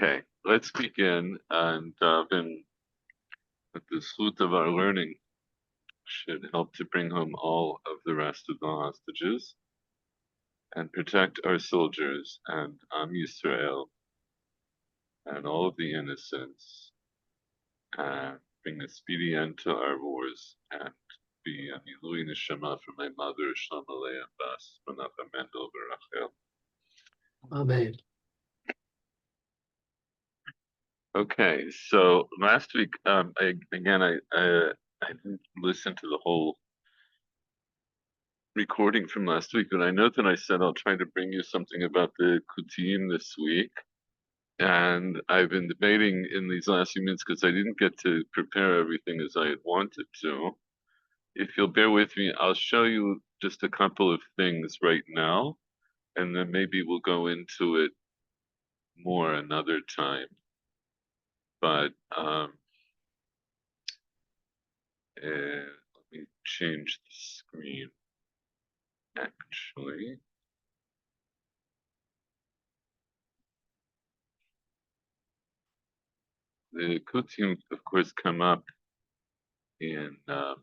Okay, let's begin. And then with the fruit of our learning should help to bring home all of the rest of the hostages and protect our soldiers and Yisrael and all of the innocents and bring a speedy end to our wars and be an Ilui Neshama for my mother, Shalom Aleichem Bas, Menachem Mendel Berachel. Amen. Okay, so last week, I didn't listen to the whole recording from last week, but I know that I said I'll try to bring you something about the Kutim this week. And I've been debating in these last few minutes because I didn't get to prepare everything as I had wanted to. If you'll bear with me, I'll show you just a couple of things right now, and then maybe we'll go into it more another time. But let me change the screen, actually. The Kutim, of course, come up in the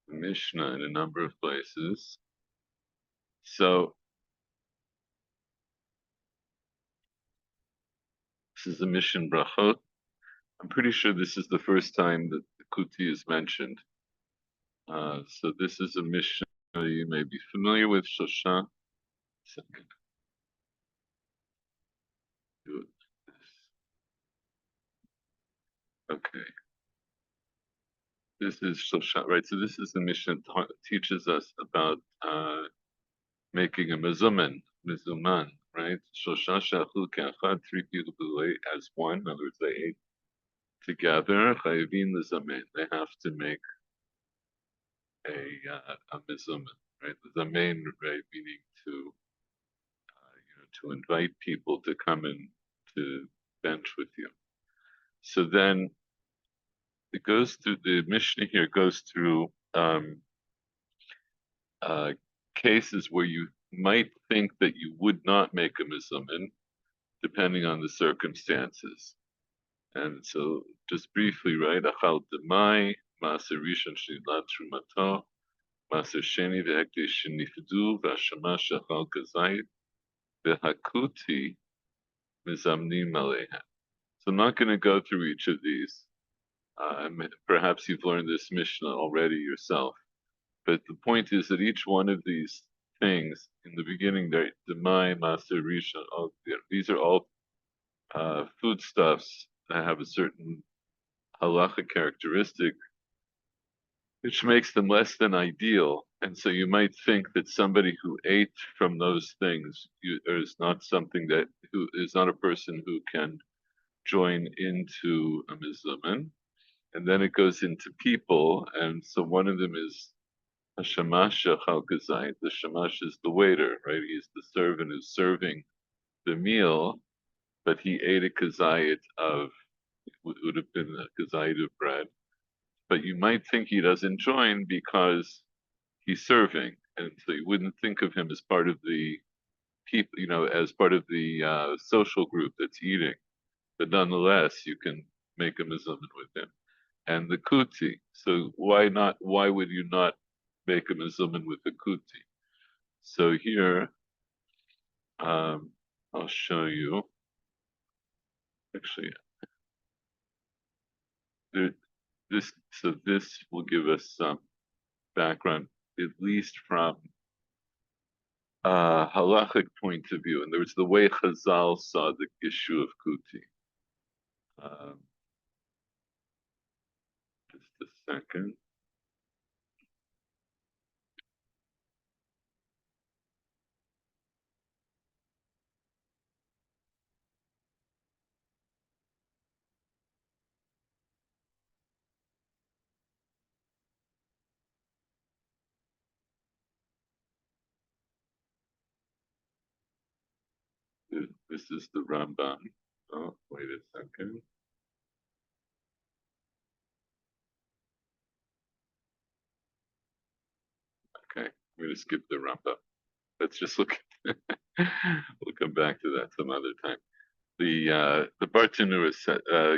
Mishnah in a number of places. So this is the Mishnah Brachot. I'm pretty sure this is the first time that the Kuti is mentioned. So this is a Mishnah you may be familiar with. Shosha. Second. Do it. Okay. This is Shosha, right? So this is the Mishnah that teaches us about making a mizuman, right? Shosha shachu ke'achad, three people who ate as one. In other words, they ate together. Chayivin lizamen. They have to make a mizuman, right? The zamen, right, meaning to to invite people to come in to bench with you. So then it goes through the Mishnah here goes through uh, cases where you might think that you would not make a mizuman, depending on the circumstances. And so, just briefly, right? Achal demai, maaser rishon shenilat trumato, maaser sheni ve'ekdesh shenifdu, v'hashama shachal kazayit, ve'hakuti mizamnim alehem. So I'm not going to go through each of these. Perhaps you've learned this Mishnah already yourself. But the point is that each one of these things in the beginning, demai, maser, rishon, these are all foodstuffs that have a certain halacha characteristic, which makes them less than ideal. And so you might think that somebody who ate from those things is not who is not a person who can join into a mizuman. And then it goes into people, and so one of them is a shamash shachal kazayit. The shamash is the waiter, right? He's the servant who's serving the meal, but he ate a kazayit of, would have been a kazayit of bread. But you might think he doesn't join because he's serving, and so you wouldn't think of him as part of the people, as part of the social group that's eating. But nonetheless, you can make a mizuman with him. And the kuti. So why not? Why would you not make a mizuman with the kuti? So here, I'll show you. Actually, this will give us some background, at least from a halachic point of view. And there was the way Chazal saw the issue of kuti. Just a second. This is the Rambam. Oh, wait a second. Okay, I'm going to skip the Rambam. let's just look. We'll come back to that some other time. The Bartanura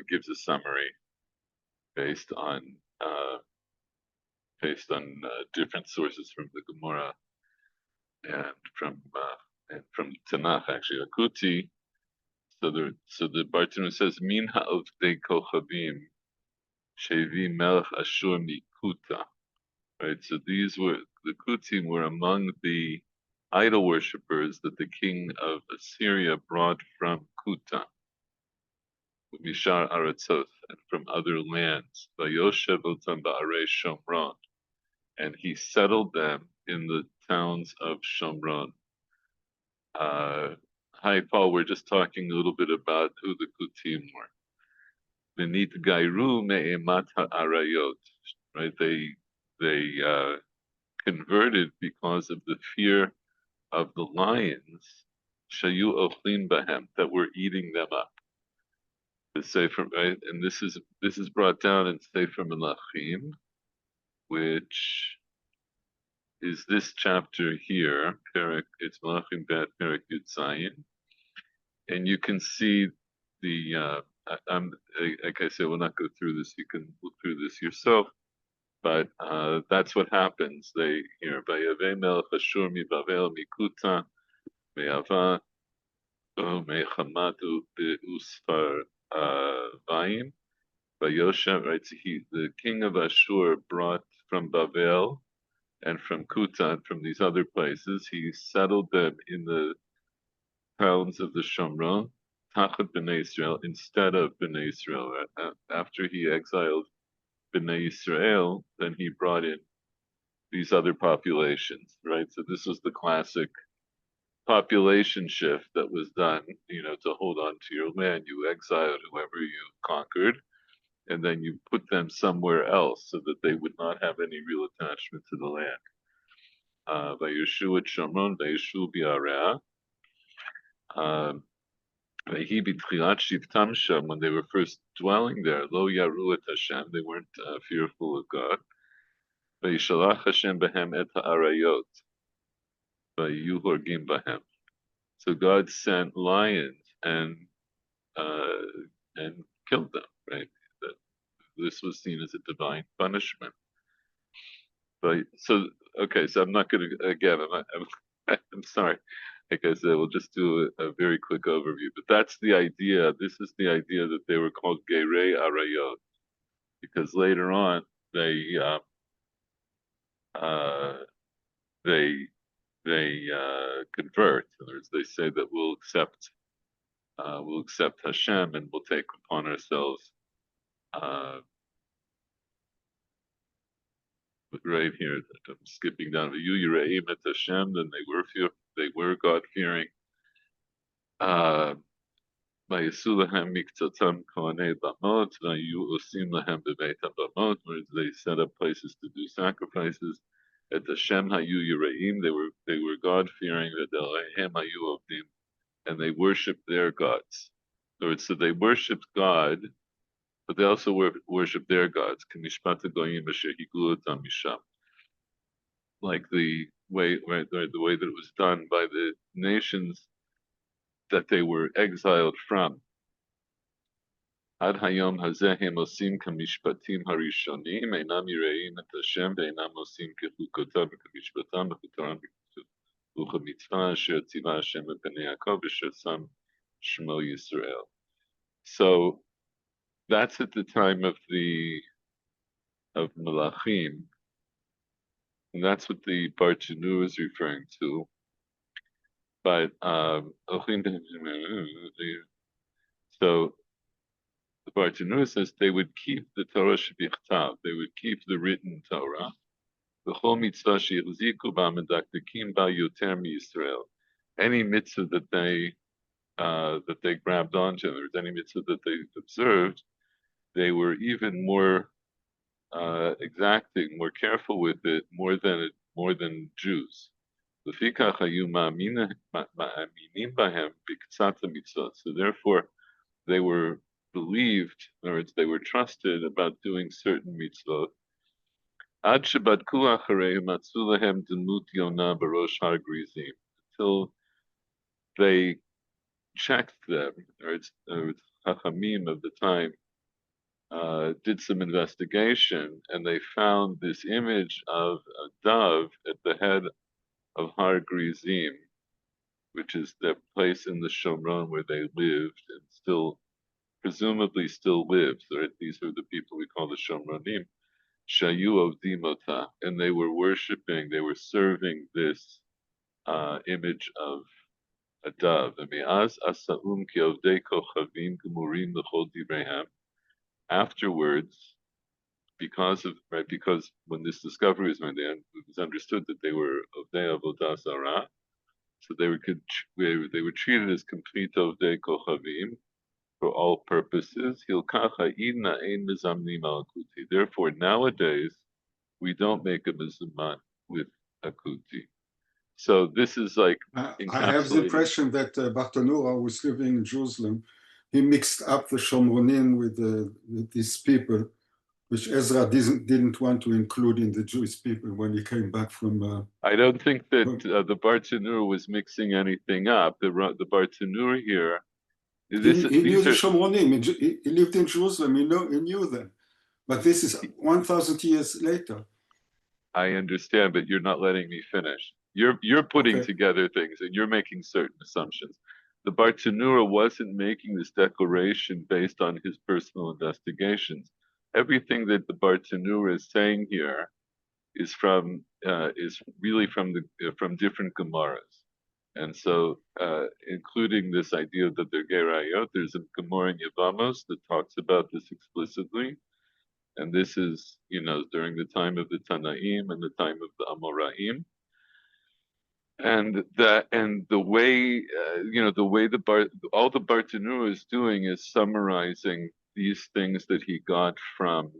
gives a summary based on uh, different sources from the Gemara and from Tanakh, actually. Akuti. So the Bartanura says, Min ha'ovdei kochavim shevi melech Ashur mikuta. Right. So the Kutim were among the idol worshippers that the king of Assyria brought from Kuta, Mishar Aratzoth, and from other lands, Vayoshev otam ba'arei Shomron, and he settled them in the towns of Shomron. Hi, Paul. We're just talking a little bit about who the Kutim were. Benit Gairu me'emat ha'arayot. Right? They converted because of the fear of the lions, shayu ochlim bahem, that were eating them up. The Sefer, right? And this is brought down in Sefer Melachim, which is this chapter here. It's Melachim Bet Perek Yud Zayin, and you can see the. Like I said, we'll not go through this. You can look through this yourself. But that's what happens. They here Vayaveh Melech Ashur mi Bavel mikuta me'ava me'chamatu be'usfar vayim vayoshem. Right, so the king of Ashur brought from Bavel and from Kuta and from these other places. He settled them in the towns of the Shomron, Tachat Bnei Israel, instead of Bnei Israel. After he exiled Bnei Israel, then he brought in these other populations, right? So this was the classic population shift that was done, to hold on to your land. You exiled whoever you conquered, and then you put them somewhere else so that they would not have any real attachment to the land. Vayishu et Shomron, Vayishu bi'area. Vayhi b'tchilat shivtam sham, when they were first dwelling there, lo yaru et Hashem, they weren't fearful of God. Vayishalach Hashem behem et ha'arayot, vayu horgim bahem. So God sent lions and killed them. Right. This was seen as a divine punishment. But so okay, so I'm not going to again. I'm sorry. Like I said, we'll just do a very quick overview. But that's the idea. This is the idea that they were called Gerei Arayot, because later on they convert. In other words, they say that we'll accept Hashem and we'll take upon ourselves. Right here, I'm skipping down. You Yiraim et Hashem. Then they were God fearing. Vayesu lahem miktatam kohanei bamot, vayu osim lahem bebeit bamot, where they set up places to do sacrifices. At Hashem hayu Yiraim, they were God fearing. That Elohem hayu ovdim, and they worshipped their gods. In other words, so they worshipped God, but they also worship their gods. Like the way that it was done by the nations that they were exiled from. Ad hayom hazeh osim kamishpatim harishonim einam yireim et Hashem ve'einam osim kechukotav kamishpatam v'chutoram v'chamitzvah asher tzivah Hashem b'nei Yaakov asher sam shmo Yisrael. So that's at the time of Melachim, and that's what the Bartanura is referring to. But so the Bartanura says they would keep the Torah shebichtav, they would keep the written Torah. V'chol mitzvah she'chziku ba medakdekim ba yoter miYisrael. Any mitzvah that they grabbed onto, in other words, any mitzvah that they observed, they were even more exacting, more careful with it, more than Jews. So therefore, they were believed, in other words, they were trusted about doing certain mitzvot. until they checked them, or Chachamim of the time did some investigation, and they found this image of a dove at the head of Har Grizim, which is the place in the Shomron where they lived and still, presumably still lives. Right? These are the people we call the Shomronim, Shayu Ovdimota, and they were worshiping, they were serving this image of a dove. Afterwards, because when this discovery was made, it was understood that they were Ovdei Avodah Zarah, so they were treated as complete Ovdei Kochavim for all purposes. Therefore, nowadays we don't make a mizumah with a kuti. So this is like I have the impression that Bartanura, who was living in Jerusalem, he mixed up the Shomronim with these people, which Ezra didn't want to include in the Jewish people when he came back from. I don't think that the Bartanura was mixing anything up. The Bartanura here. He knew the Shomronim. He lived in Jerusalem. He knew them. But this is 1,000 years later. I understand, but you're not letting me finish. You're putting together things and you're making certain assumptions. The Bartanura wasn't making this declaration based on his personal investigations. Everything that the Bartanura is saying here is really from different Gemaras, and so including this idea that they're Gerayot. There's a Gemara in Yevamos that talks about this explicitly. And this is, during the time of the Tanaim and the time of the Amoraim, and the way, all the Bartanura is doing is summarizing these things that he got from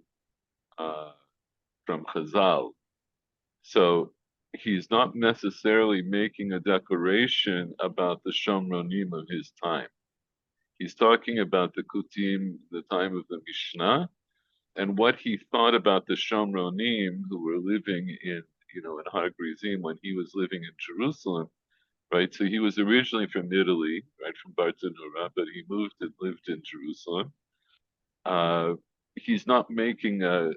Chazal. So he's not necessarily making a declaration about the Shomronim of his time. He's talking about the Kutim, the time of the Mishnah, and what he thought about the Shomronim who were living in Har Grizim when he was living in Jerusalem, right? So he was originally from Italy, right, from Bartanura, but he moved and lived in Jerusalem. He's not making a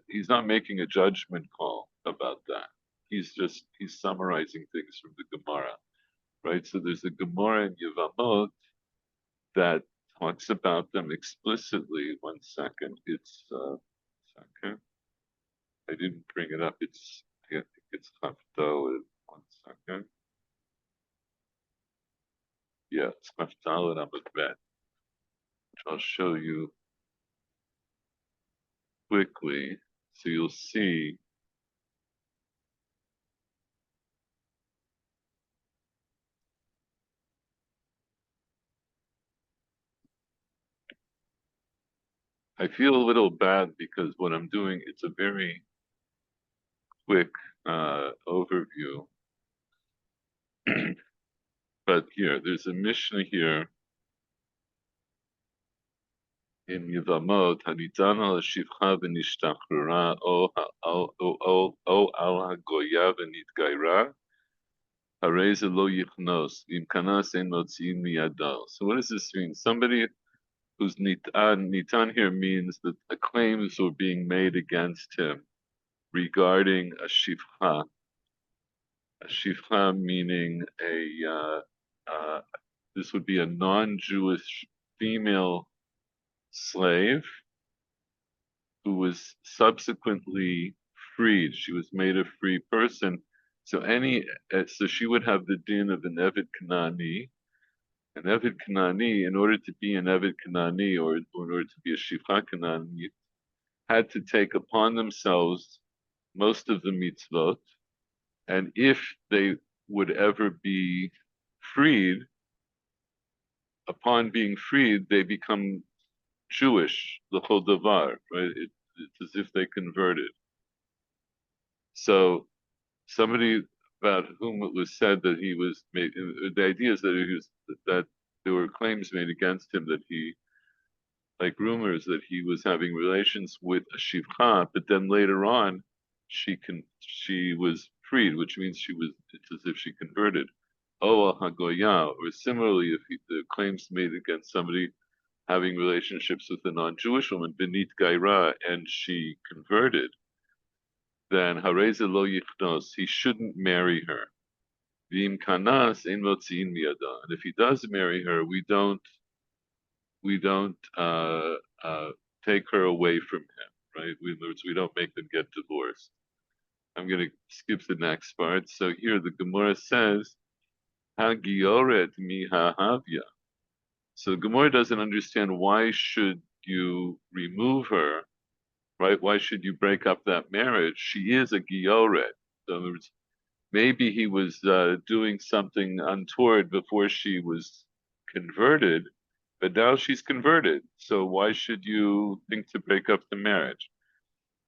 judgment call about that. He's summarizing things from the Gemara, right? So there's a Gemara in Yevamot that talks about them explicitly. One second, it's second. I didn't bring it up. I think it's Chaftal. 1 second. Yeah, it's Chaftal and Amud Bet, which I'll show you quickly, so you'll see. I feel a little bad because what I'm doing, it's a very quick overview. But here, there's a Mishnah here in Yevamot, Hanitan al Shivcha v'nishtachrara o al hagoya v'nitgaira, harei ze lo yichnos v'imkanas ein motziin miyado. So what does this mean? Somebody who's nitan here means that the claims were being made against him regarding a shivcha. A shivcha meaning this would be a non-Jewish female slave who was subsequently freed. She was made a free person. So she would have the din of an Eved Kanani. An Eved Kanani, in order to be an Eved Kanani or in order to be a Shivcha Kanani, had to take upon themselves most of the mitzvot. And if they would ever be freed, upon being freed, they become Jewish, the whole davar, right? It's as if they converted. So somebody about whom it was said that he was made, the idea is that there were claims made against him that he, like rumors that he was having relations with a shivcha, but then later on she was freed, which means it's as if she converted. Oa Hagoya, or similarly, if the claims made against somebody having relationships with a non-Jewish woman, Benit Gaira, and she converted, then Hareza lo yichnos, he shouldn't marry her. V'im kanas ein motziin miyada, and if he does marry her, we don't take her away from him, right? In other words, we don't make them get divorced. I'm going to skip the next part. So here the Gemara says, Hagioret mi hahavya. So the Gemara doesn't understand why should you remove her, right? Why should you break up that marriage? She is a Gioret. So in other words, maybe he was doing something untoward before she was converted, but now she's converted. So why should you think to break up the marriage?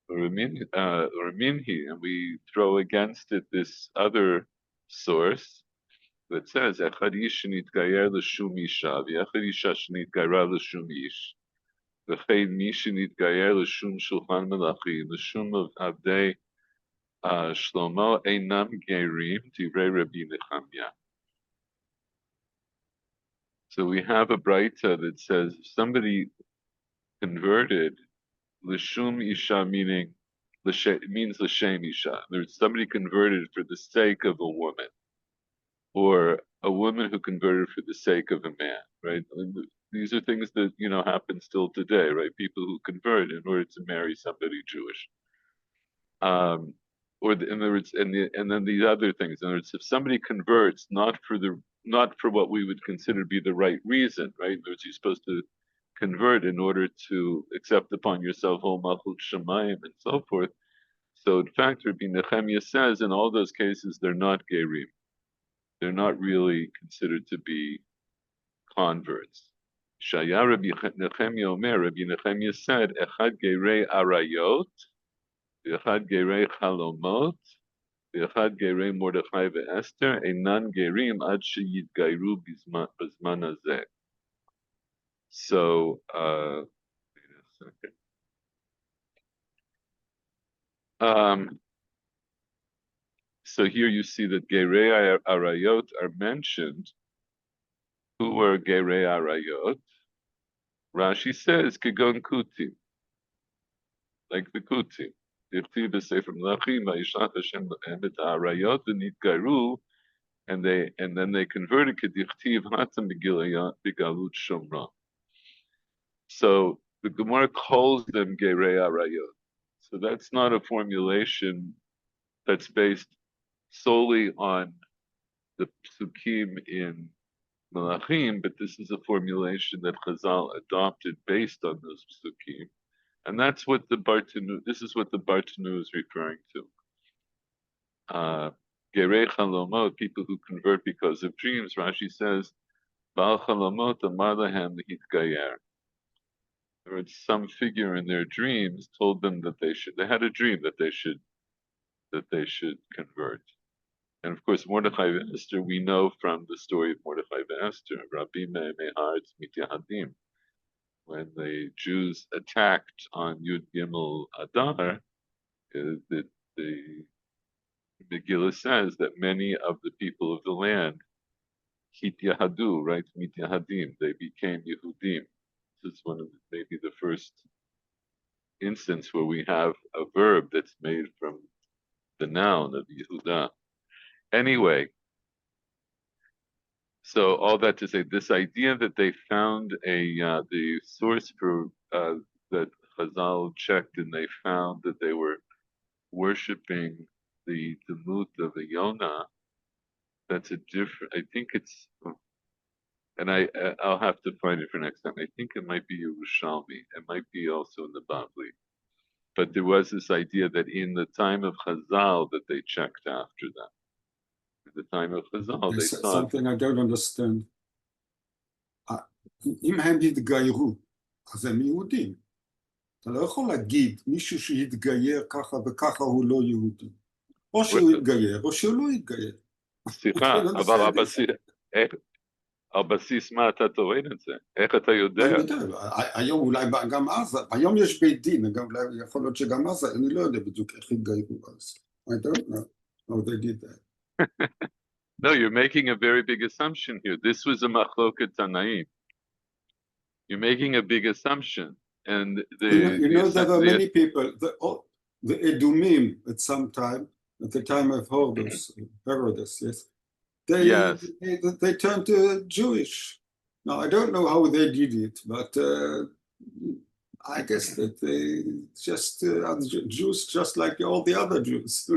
Or minhi, and we throw against it this other source that says echad ish nitgayer l'shum isha v'echad isha shnitgayra l'shum ish v'chein mi shnitgayer l'shum shulchan melachi l'shum of avdei Shlomo einam gerim divrei Rabbi Nechemya. So we have a brayta that says if somebody converted l'shum isha, meaning means l'shem isha. There's somebody converted for the sake of a woman, or a woman who converted for the sake of a man, right? These are things that happen still today, right? People who convert in order to marry somebody Jewish. In other words, and then these other things. In other words, if somebody converts not for what we would consider to be the right reason, right? In other words, you're supposed to convert in order to accept upon yourself whole malchut shamayim and so forth. So in fact, Rabbi Nechemya says in all those cases they're not gerim. They're not really considered to be converts. Shaya Rabbi Nechemya Omer, Rabbi Nechemya said, Echad gerei arayot, Echad gerei chalomot, Echad gerei Mordechai ve'Esther, Einan gerim ad sheyitgairu bizman hazeh. So, wait a second. So here you see that gerei arayot are mentioned. Who were gerei arayot? Rashi says kegon kutim, like the kutim. Dichtiv b'sefer Melachim vayishlach Hashem et ha'arayot v'nitgaru, and then they converted kedichtiv hatam b'galut shomra. So the Gemara calls them gerei arayot. So that's not a formulation that's based solely on the psukim in Melachim, but this is a formulation that Chazal adopted based on those psukim, and that's what the Bartanu. This is what the Bartanu is referring to. Gerei chalomot, people who convert because of dreams. Rashi says, Baal chalomot amar lahem l'hitgayer. There was some figure in their dreams told them that they should. They had a dream that they should convert. And of course, Mordechai and Esther, we know from the story of Mordechai and Esther, Rabbi Me'arz Mityahadim, when the Jews attacked on Yud Gimel Adar, the Megillah says that many of the people of the land, Hityahadu, right, Mityahadim, they became Yehudim. This is one of maybe the first instance where we have a verb that's made from the noun of Yehudah. Anyway, so all that to say, this idea that they found the source for that Chazal checked, and they found that they were worshiping the Demut of the Yona. That's a different. I think it's, and I'll have to find it for next time. I think it might be Yerushalmi. It might be also in the Bavli. But there was this idea that in the time of Chazal that they checked after them. At the time of Chazal, they There's thought something I don't understand. אם הם התגיירו, אז הם יהודים. אתה לא יכול להגיד מישהו שהתגייר ככה וככה הוא לא יהודי. או שהוא יתגייר או שהוא לא יתגייר. סליחה, אבל על בסיס מה אתה טוען את זה? איך אתה יודע? אני יודע, היום אולי גם אז, היום יש בית דין, יכול להיות שגם אז, אני לא יודע בדיוק איך התגיירו אז. I don't know how they did that. No, you're making a very big assumption here. This was a machloket Tanaim. You're making a big assumption, and There are many people. The Edumim at some time, at the time of Herodes, yes, yes. they turned Jewish. Now I don't know how they did it, but I guess that they just are Jews, just like all the other Jews.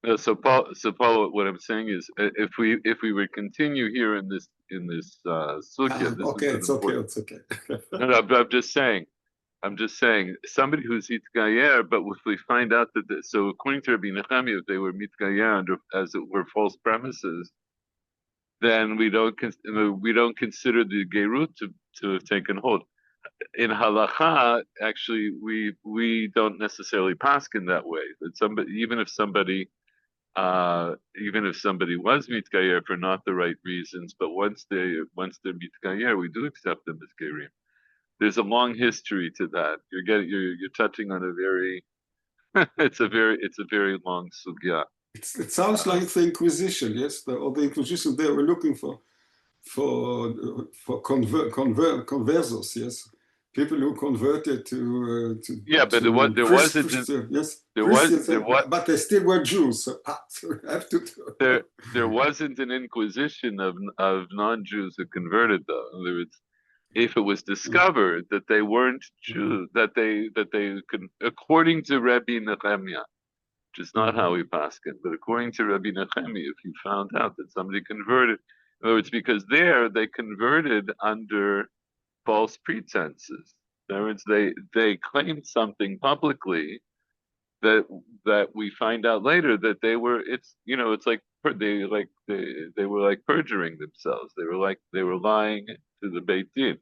No, so Paul, what I'm saying is, if we would continue here in this sugya, this okay, is an it's okay. No, but I'm just saying, somebody who's mitgayer, but if we find out that, so according to Rabbi Nechemia, if they were mitgayer under, as it were, false premises, then we don't consider the gerut to have taken hold. In halacha, actually, we don't necessarily paskin that way. That somebody, even if somebody was mitgayer for not the right reasons, but once they're mitgayer, we do accept them as gerim. There's a long history to that. You're touching on a very it's a very long sugya. It sounds like the Inquisition, yes, or the Inquisition. They were looking for conversos, yes, people who converted to Yeah, but there wasn't yes, there Christians, was but they still were Jews. So we have to there wasn't an inquisition of non-Jews who converted though. In other words, if it was discovered that they weren't Jews, that they could, according to Rabbi Nechemia, which is not how we paskin, but according to Rabbi Nechemia, if you found out that somebody converted, in other words, because they converted under false pretenses. In other words, they claimed something publicly that we find out later that they were. It's like they were like perjuring themselves. They were lying to the Beit Din.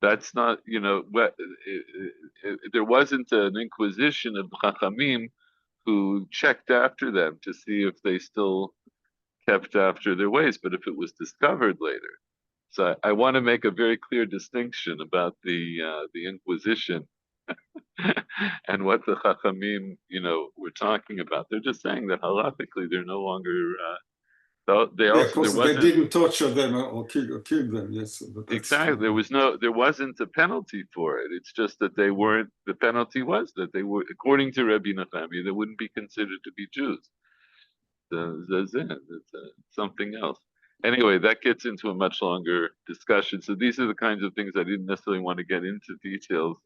That's not there wasn't an inquisition of Chachamim who checked after them to see if they still kept after their ways, but if it was discovered later. So I want to make a very clear distinction about the Inquisition and what the Chachamim, were talking about. They're just saying that halakhically they're no longer. They yeah, also of course, they didn't torture them or kill them. Yes, exactly. There wasn't a penalty for it. It's just that they weren't. The penalty was that they were, according to Rabbi Nechemia, they wouldn't be considered to be Jews. That's it. It's something else. Anyway, that gets into a much longer discussion. So these are the kinds of things I didn't necessarily want to get into details,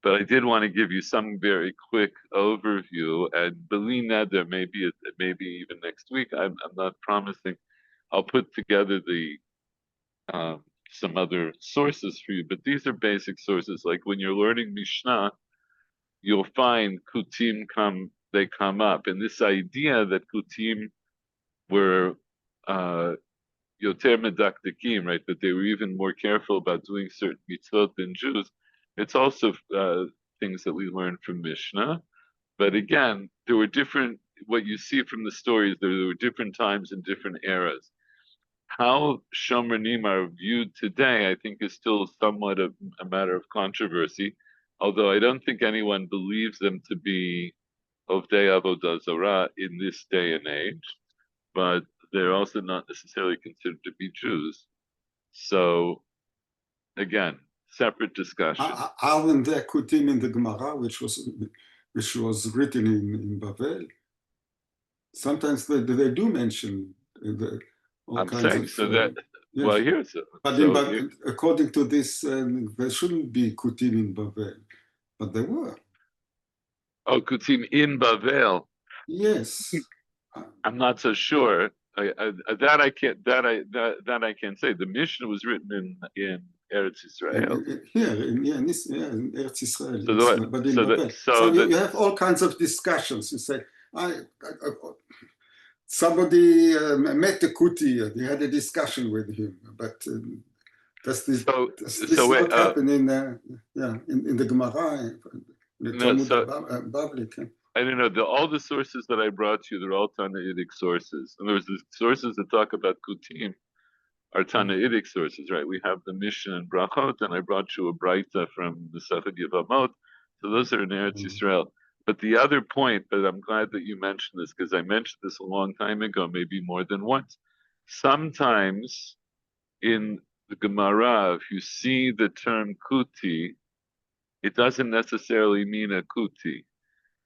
but I did want to give you some very quick overview. And believe that there may be even next week. I'm not promising. I'll put together the some other sources for you, but these are basic sources. Like when you're learning Mishnah, you'll find kutim come up, and this idea that kutim were yoter medakdekim, right? That they were even more careful about doing certain mitzvot than Jews. It's also things that we learned from Mishnah. But again, there were different. What you see from the stories, there were different times and different eras. How Shomronim are viewed today, I think, is still somewhat a matter of controversy. Although I don't think anyone believes them to be Ovdei Avodah Zarah in this day and age, but they're also not necessarily considered to be Jews. So, again, separate discussion. Aren't there kutim in the Gemara, which was written in Bavel? Sometimes they do mention all kinds of. So that. Yes. Well, here's but according to this, there shouldn't be kutim in Bavel, but there were. Oh, kutim in Bavel. Yes. I'm not so sure. That I can't say. The Mishnah was written in Eretz Israel. In Eretz Israel. So you have all kinds of discussions. You say, somebody met the Kuti. They had a discussion with him, but does this not happen in the Gemara? I don't know. All the sources that I brought you, they're all Tannaitic sources. And there's the sources that talk about Kutim are Tannaitic sources, right? We have the Mishnah and Brachot, and I brought you a Braita from the Sefed Yevamot. So those are in Eretz Yisrael. But the other point, but I'm glad that you mentioned this because I mentioned this a long time ago, maybe more than once. Sometimes in the Gemara, if you see the term kuti, it doesn't necessarily mean a kuti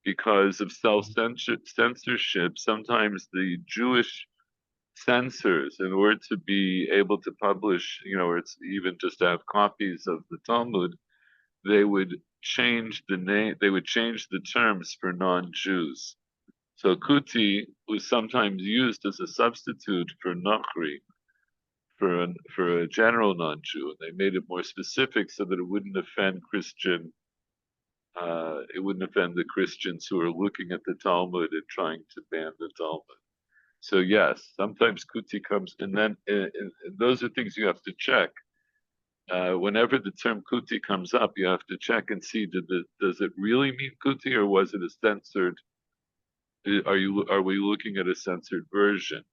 because of self-censorship. Sometimes the Jewish censors, in order to be able to publish, or it's even just to have copies of the Talmud, they would change the name, they would change the terms for non-Jews. So kuti was sometimes used as a substitute for Nachri, for a general non-Jew. They made it more specific so that it wouldn't offend it wouldn't offend the Christians who are looking at the Talmud and trying to ban the Talmud. So yes, sometimes kuti comes, and then those are things you have to check. Whenever the term kuti comes up, you have to check and see does it really mean kuti or was it a censored? Are we looking at a censored version?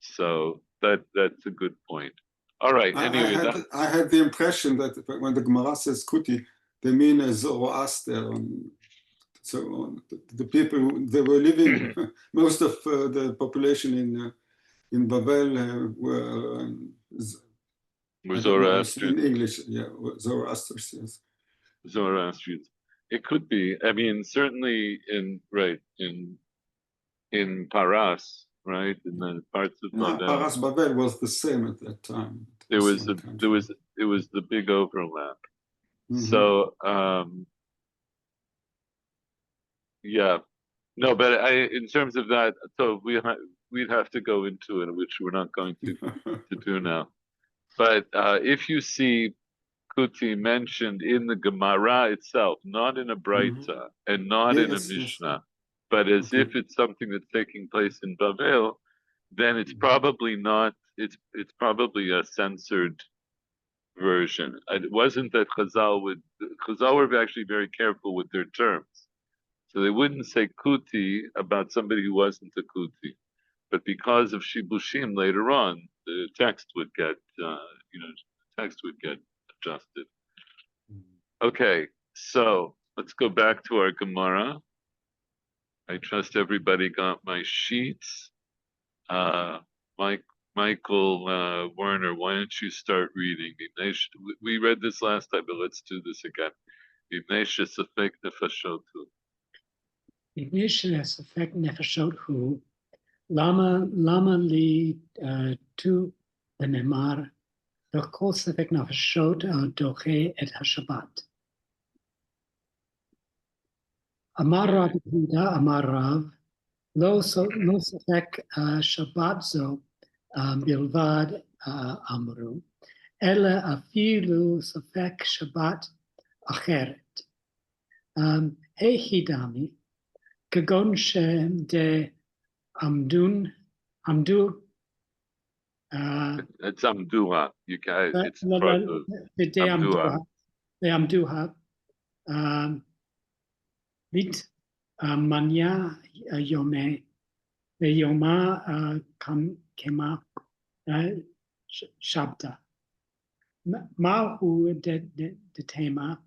So that's a good point. All right. Anyway, I had the impression that when the Gemara says kuti, they mean a Zoroaster. So the people they were living, most of the population in Babel were Zoroastrian. In English, yeah, Zoroastrians. Yes. Zoroastrians. It could be. I mean, certainly in Paras, right, in the parts of Babel. Paras Babel was the same at that time. It was the big overlap. Mm-hmm. So yeah, no, but in terms of that, so we'd have to go into it, which we're not going to do now. But if you see kuti mentioned in the Gemara itself, not in a Braita and not in a Mishnah, but as if it's something that's taking place in Babel, then it's probably not. It's probably a censored version. It wasn't that Chazal were actually very careful with their terms, so they wouldn't say kuti about somebody who wasn't a kuti. But because of shibushim later on, the text would get adjusted. Okay, so let's go back to our Gemara. I trust everybody got my sheets. Michael Werner, why don't you start reading? We read this last time, but let's do this again. Lama li tu v'nemar v'chol sefek nefashot doche et hashabat. Amar Rav Yehuda, Amar Rav, lo sefek Shabbat zo bilvad amru, ela afilu sefek Shabbat acheret. Hechidami, kagon shem de amdu. It's amdua. You can. It's part of amdua. The amduha. Lit manya yome. The Yoma kema shabda. Mahu de tema.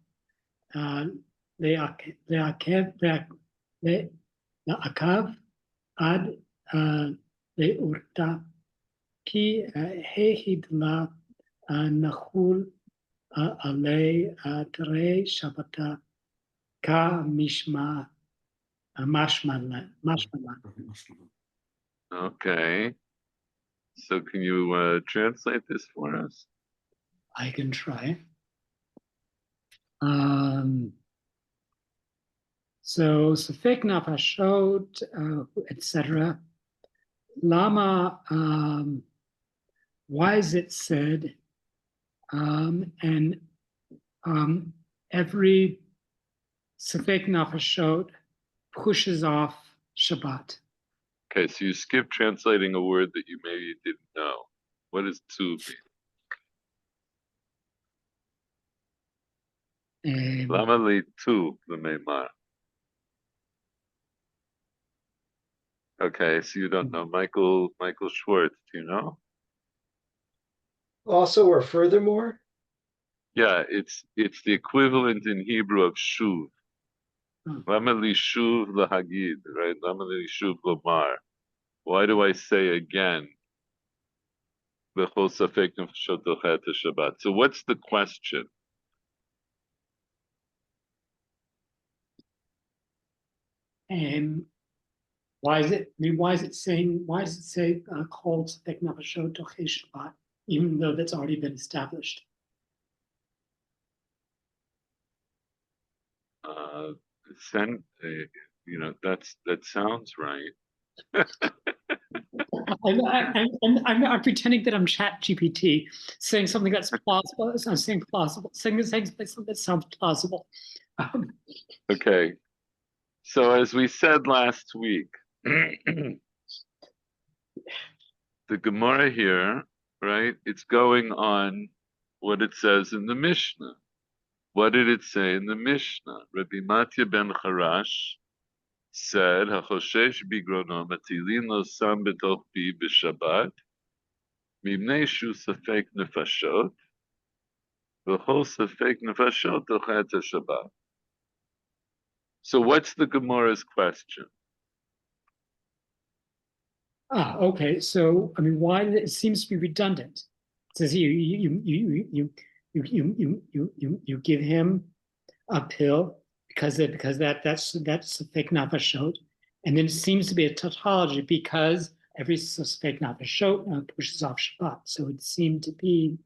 Le'akav ad le'urta ki hehidla nachul alei tere shabata ka mishma mashmala. Okay. So can you translate this for us? I can try. So Sefek Nafashot, etc. Lama, why is it said? And every Sefek Nafashot pushes off Shabbat. Okay, so you skip translating a word that you maybe didn't know. What does tu mean? Lama li tu l'meimar. Okay, so you don't know. Michael Schwartz, do you know? Also or furthermore? Yeah, it's the equivalent in Hebrew of shuv. Lama li shuv lahagid, right? Lama li shuv lomar. Why do I say again? B'chol safek nefashot dochet Shabbat. So what's the question? And why is it? I mean, why is it saying? Why does it say called Shabbat, even though that's already been established? Send, that sounds right. I'm pretending that I'm Chat GPT, saying something that's plausible. I'm saying plausible, saying something that sounds plausible. Okay. So as we said last week, the Gemara here, right? It's going on what it says in the Mishnah. What did it say in the Mishnah? Rabbi Matya ben Harash said, "Hachoshesh bigrono matilin lo sam betoch pi b'Shabbat, mibnei shu safek nefashot, v'chol safek nefashot dochet Shabbat." So what's the Gemara's question? Okay. So I mean, why it seems to be redundant. It says you give him a pill because that's a fake nafashot, and then it seems to be a tautology because every fake nafashot pushes off Shabbat. So it seemed to be.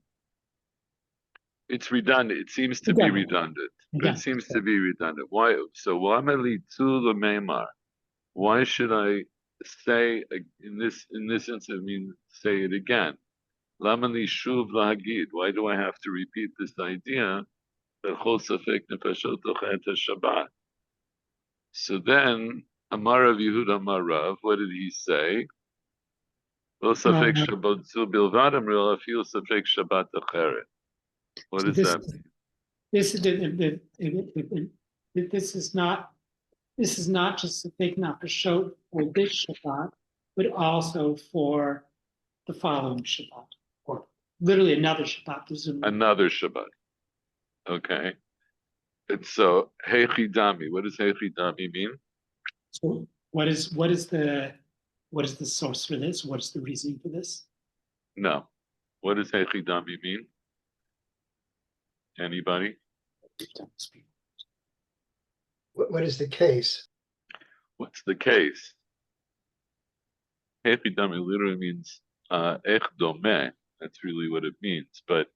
It's redundant. It seems to be redundant. It seems to be redundant. Why? So why should I say in this instance? I mean, say it again. Lamali shuv lahagid. Why do I have to repeat this idea? Shabbat. So then, Amar Rav Yehuda Amar Rav, what did he say? Lo safek Shabbat zu bilvad amril afil safek Shabbat acheret. What does that mean? This is not just a fake nafashot for this Shabbat, but also for the following Shabbat, or literally another Shabbat, presumably. Another Shabbat. Okay. And so Hechidami. What does Hechidami mean? So what is the source for this? What is the reasoning for this? No. What does Hechidami mean? Anybody? What is the case? What's the case? Hechidami literally means Ech Domeh. That's really what it means. But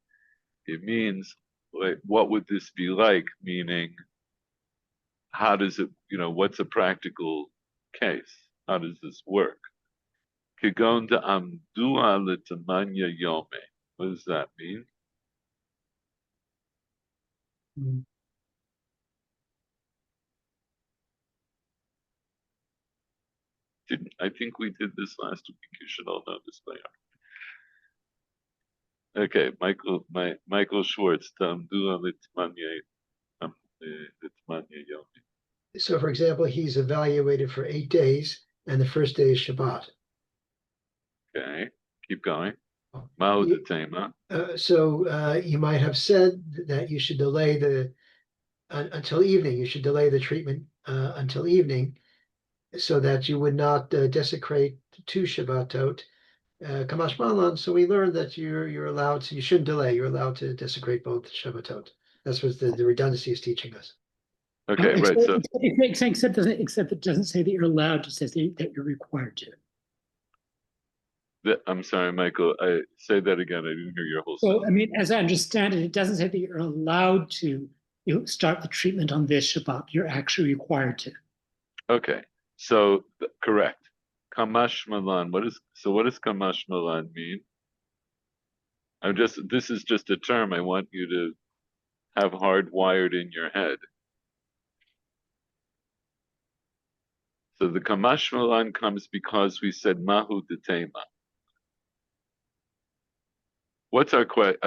it means, like, what would this be like? Meaning, how does it, what's a practical case? How does this work? Kigon de amdua letamanya yome. What does that mean? I think we did this last week. You should all know this by heart. Okay, Michael Schwartz, amdua letamanya yome. So, for example, he's evaluated for 8 days, and the first day is Shabbat. Okay, keep going. Mao de tema. So you might have said that you should delay until evening. You should delay the treatment until evening, so that you would not desecrate 2 Shabbatot. Kamash Malan. So we learned that you're allowed to. You shouldn't delay. You're allowed to desecrate both Shabbatot. That's what the redundancy is teaching us. Okay, right. So except it doesn't say that you're allowed. It says that you're required to. I'm sorry, Michael. I say that again. I didn't hear your whole sentence. So, I mean, as I understand it, it doesn't say that you're allowed to start the treatment on this Shabbat. You're actually required to. Okay, so correct. Kamash Malan. What does Kamash Malan mean? This is just a term I want you to have hardwired in your head. So the Kamash Malan comes because we said Mahu Detema. What's our question?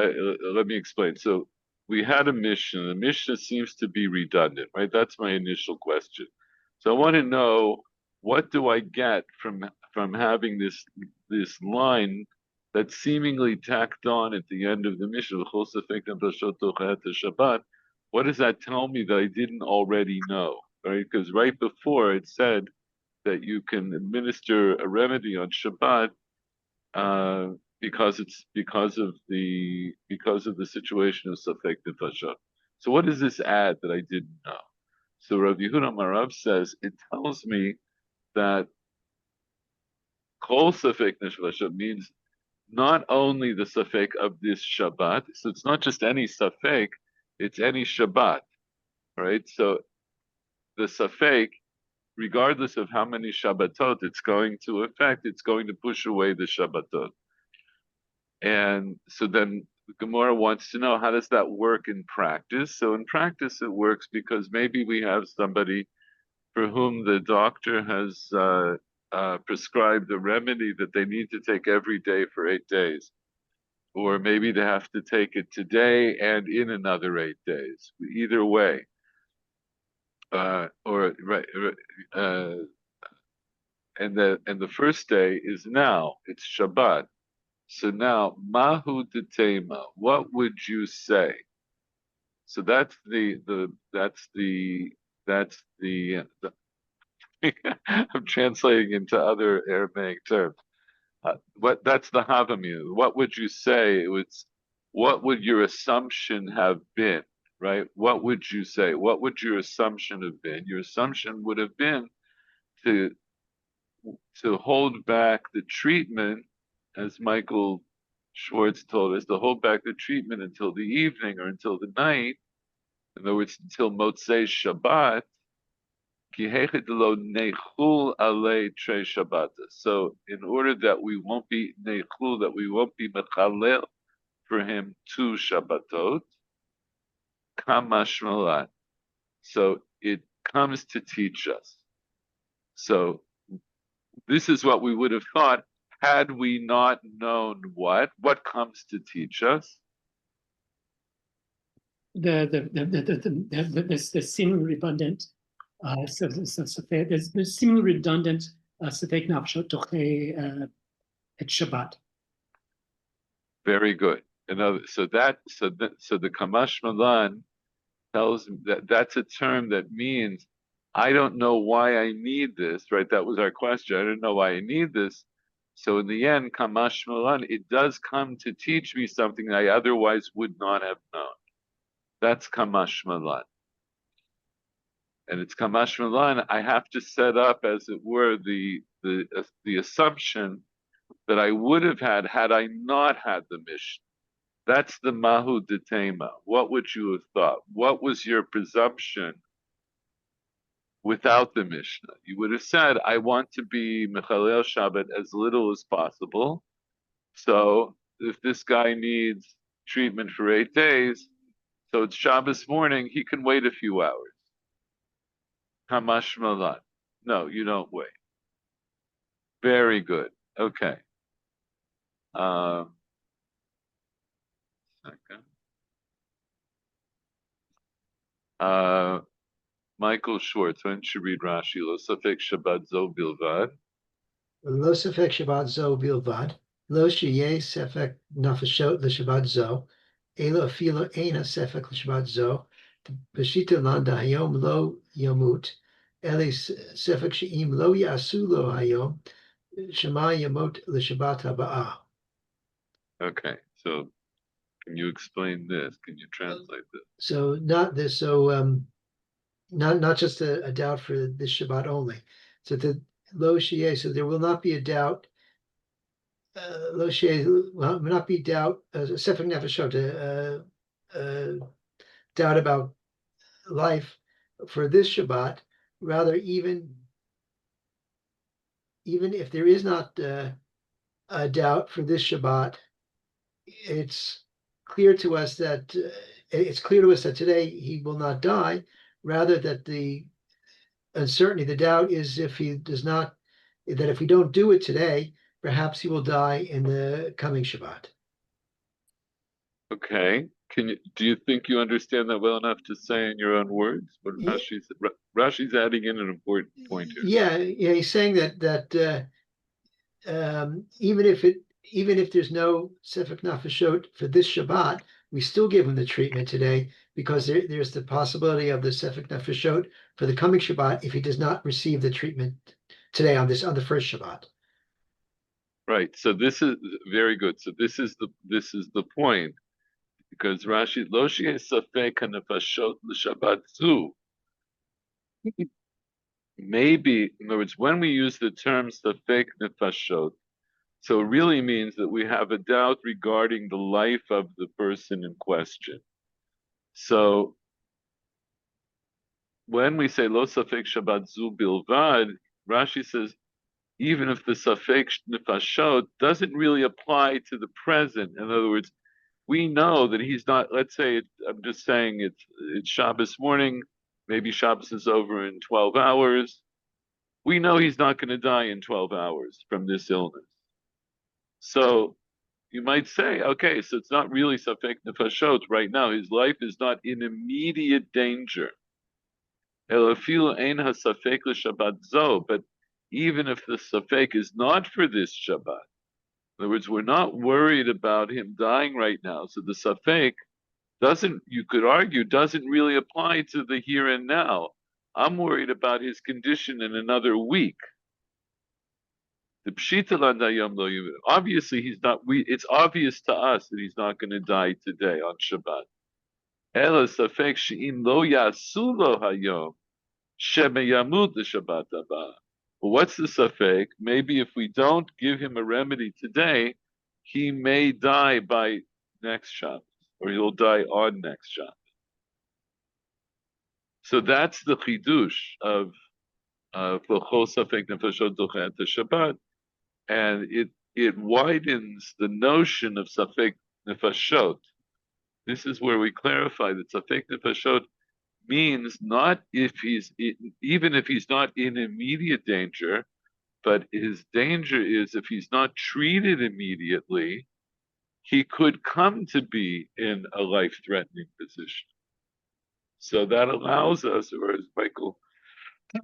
Let me explain. So we had a Mishnah. The Mishnah seems to be redundant, right? That's my initial question. So I want to know, what do I get from having this line that's seemingly tacked on at the end of the Mishnah? What does that tell me that I didn't already know? right? Because right before it said that you can administer a remedy on Shabbat because of the situation of Safek Nefashah. So what does this add that I didn't know? So Rav Yehuda Marav says it tells me that Kol Safek Nefashah means not only the Safek of this Shabbat, so it's not just any Safek, it's any Shabbat, right? So the Safek, regardless of how many Shabbatot it's going to affect, it's going to push away the Shabbatot. And so then the Gemara wants to know, how does that work in practice? So in practice, it works because maybe we have somebody for whom the doctor has prescribed a remedy that they need to take every day for 8 days. Or maybe they have to take it today and in another 8 days. Either way. And the first day is now. It's Shabbat. So now, Mahu Detema, what would you say? So that's the I'm translating into other Aramaic terms. That's the Havamim. What would you say? What would your assumption have been, right? What would you say? What would your assumption have been? Your assumption would have been to hold back the treatment, as Michael Schwartz told us, to hold back the treatment until the evening or until the night. In other words, until Motzei Shabbat. So in order that we won't be nechul, that we won't be mechalel for him 2 Shabbatot, kamashmalat. So it comes to teach us. So this is what we would have thought had we not known what comes to teach us. The seemingly redundant there's seemingly redundant Safek Nafashot at Shabbat. Very good. So the Kamash Malan tells me that's a term that means I don't know why I need this, right? That was our question. I don't know why I need this. So in the end, Kamash Malan, it does come to teach me something I otherwise would not have known. That's Kamash Malan. And it's Kamash Malan, I have to set up, as it were, the assumption that I would have had I not had the Mishnah. That's the Mahu Detema. What would you have thought? What was your presumption without the Mishnah? You would have said, I want to be Mechalel Shabbat as little as possible. So if this guy needs treatment for 8 days, so it's Shabbos morning, he can wait a few hours. Kamash Malan. No, you don't wait. Very good. Okay. Second. Michael Schwartz, why don't you read Rashi? Lo safek Shabbat zo bilvad. Lo safek Shabbat zo bilvad. Lo sheyeh safek nafashot l'Shabbat zo. Elo afilo eina safek l'Shabbat zo. B'shita lan dahayom lo yomut. Eli safek she'im lo yasu lo hayom. Shema yomot l'Shabbat haba'ah. Okay, so can you explain this? Can you translate this? So not this. So not just a doubt for this Shabbat only. So the lo sheyeh. So there will not be a doubt. Lo sheyeh will not be doubt. Sefek nefashot. Doubt about life for this Shabbat. Rather, even if there is not a doubt for this Shabbat, it's clear to us that today he will not die. Rather, that the uncertainty, the doubt is if he does not, that if we don't do it today, perhaps he will die in the coming Shabbat. Okay. Do you think you understand that well enough to say in your own words? But Rashi's adding in an important point here. Yeah, he's saying that even if there's no Sefek Nafashot for this Shabbat, we still give him the treatment today because there's the possibility of the Sefek Nefashot for the coming Shabbat if he does not receive the treatment today on the first Shabbat. Right. So this is very good. So this is the point, because Rashi lo sheyeh safek hanefashot l'Shabbat zu. Maybe, in other words, when we use the term safek nefashot, so it really means that we have a doubt regarding the life of the person in question. So when we say lo safek Shabbat zu bilvad, Rashi says even if the safek nefashot doesn't really apply to the present. In other words, we know that he's not. Let's say I'm just saying it's Shabbos morning. Maybe Shabbos is over in 12 hours. We know he's not going to die in 12 hours from this illness. So you might say, okay, so it's not really safek nefashot right now. His life is not in immediate danger. Elafilu ein hasafek l'Shabbat zo. But even if the safek is not for this Shabbat, in other words, we're not worried about him dying right now. So the safek doesn't, you could argue, doesn't really apply to the here and now. I'm worried about his condition in another week. The pshita l'adayom lo yivir. Obviously, he's not. It's obvious to us that he's not going to die today on Shabbat. Ela safek she'im lo yasu lo hayom sheme yamut l'Shabbat haba. Well, what's the safek? Maybe if we don't give him a remedy today, he may die by next Shabbos, or he'll die on next Shabbos. So that's the chidush of v'chol safek nefashot dochet Shabbat, and it widens the notion of safek nefashot. This is where we clarify that safek nefashot means not even if he's not in immediate danger, but his danger is if he's not treated immediately, he could come to be in a life-threatening position. So that allows us, or as Michael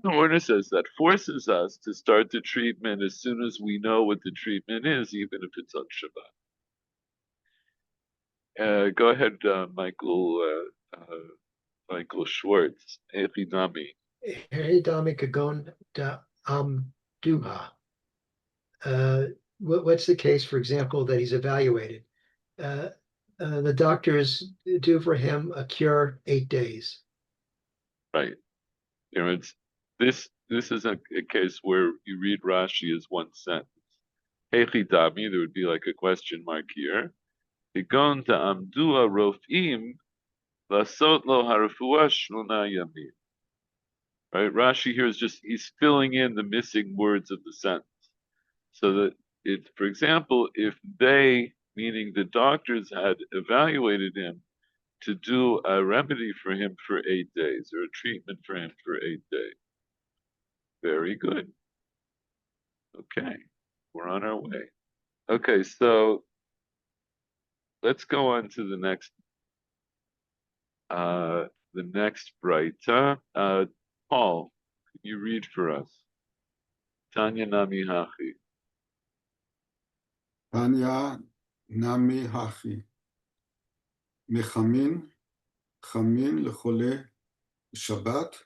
Warner says, that forces us to start the treatment as soon as we know what the treatment is, even if it's on Shabbat. Go ahead, Michael Schwartz. Echidami. Dami kagon da duha. What's the case, for example, that he's evaluated? The doctors do for him a cure 8 days. Right. You know, this is a case where you read Rashi as one sentence. Echidami, there would be like a question mark here. Higon ta'amdua rofim lasot lo harfuah shlona yamim. Right, Rashi here is he's filling in the missing words of the sentence. So that for example, if they, meaning the doctors, had evaluated him to do a remedy for him for 8 days, or a treatment for him for 8 days. Very good. Okay, we're on our way. Okay, so let's go on to the next Braita. Paul, can you read for us? Tanya Nami Hachi. Tanya Nami Hachi. מחמין לחולה שבת,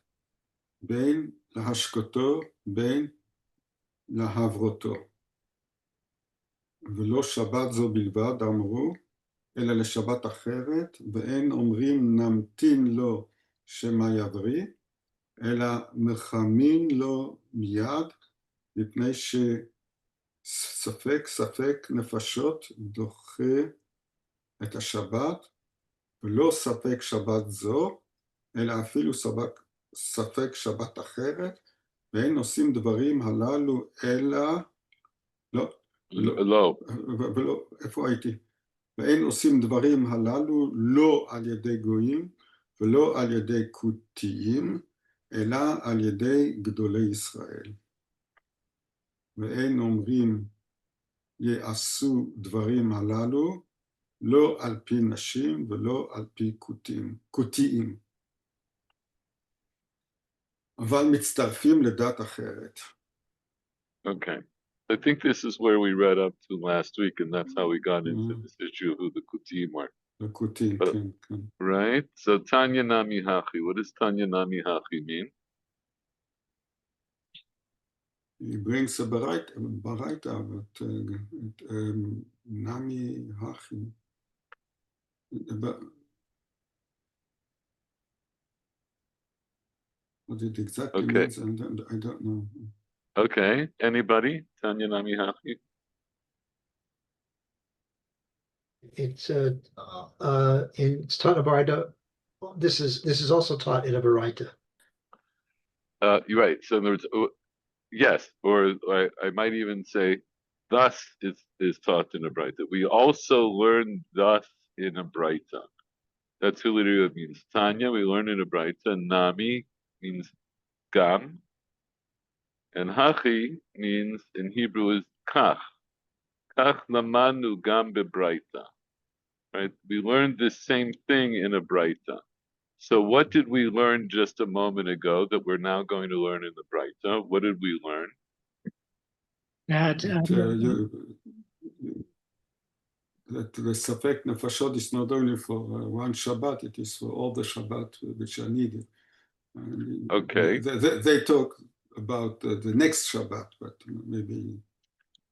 בין להשקותו, בין להברותו. ולא שבת זו בלבד, אמרו, אלא לשבת אחרת, ואין אומרים נמתין לו שמא יבריא, אלא מחמין לו מיד, מפני ספק נפשות דוחה את השבת, ולא ספק שבת זו, אלא אפילו ספק שבת אחרת, ואין עושים דברים הללו אלא, ולא, איפה הייתי? ואין עושים דברים הללו לא על ידי גויים, ולא על ידי כותיים, אלא על ידי גדולי ישראל. ואין אומרים יעשו דברים הללו, לא על פי נשים ולא על פי כותיים. אבל מצטרפים לדת אחרת. Okay. I think this is where we read up to last week, and that's how we got into this issue of who the Kutim were. Lakutin, But- כן. right? So Tanya Nami Hachi. What does Tanya Nami Hachi mean? He brings a baraita, but Nami Hachi. What it exactly Okay. means, I don't know. Okay. Anybody? Tanya Nami Hachi? It's it's taught in a Baraita. This is also taught in a Baraita. You're right. So in other words, yes, or I might even say, thus is taught in a Braita. We also learn thus in a Braita. That's who literally it means. Tanya, we learn in a Braita. Nami means gam. And Hachi means in Hebrew is kach. Kach namanu gam bebraita. Right? We learned the same thing in a Braita. So what did we learn just a moment ago that we're now going to learn in the Braita? What did we learn? That That the Safek Nefashot is not only for one Shabbat, it is for all the Shabbat which are needed. And Okay. they talk about the next Shabbat, but maybe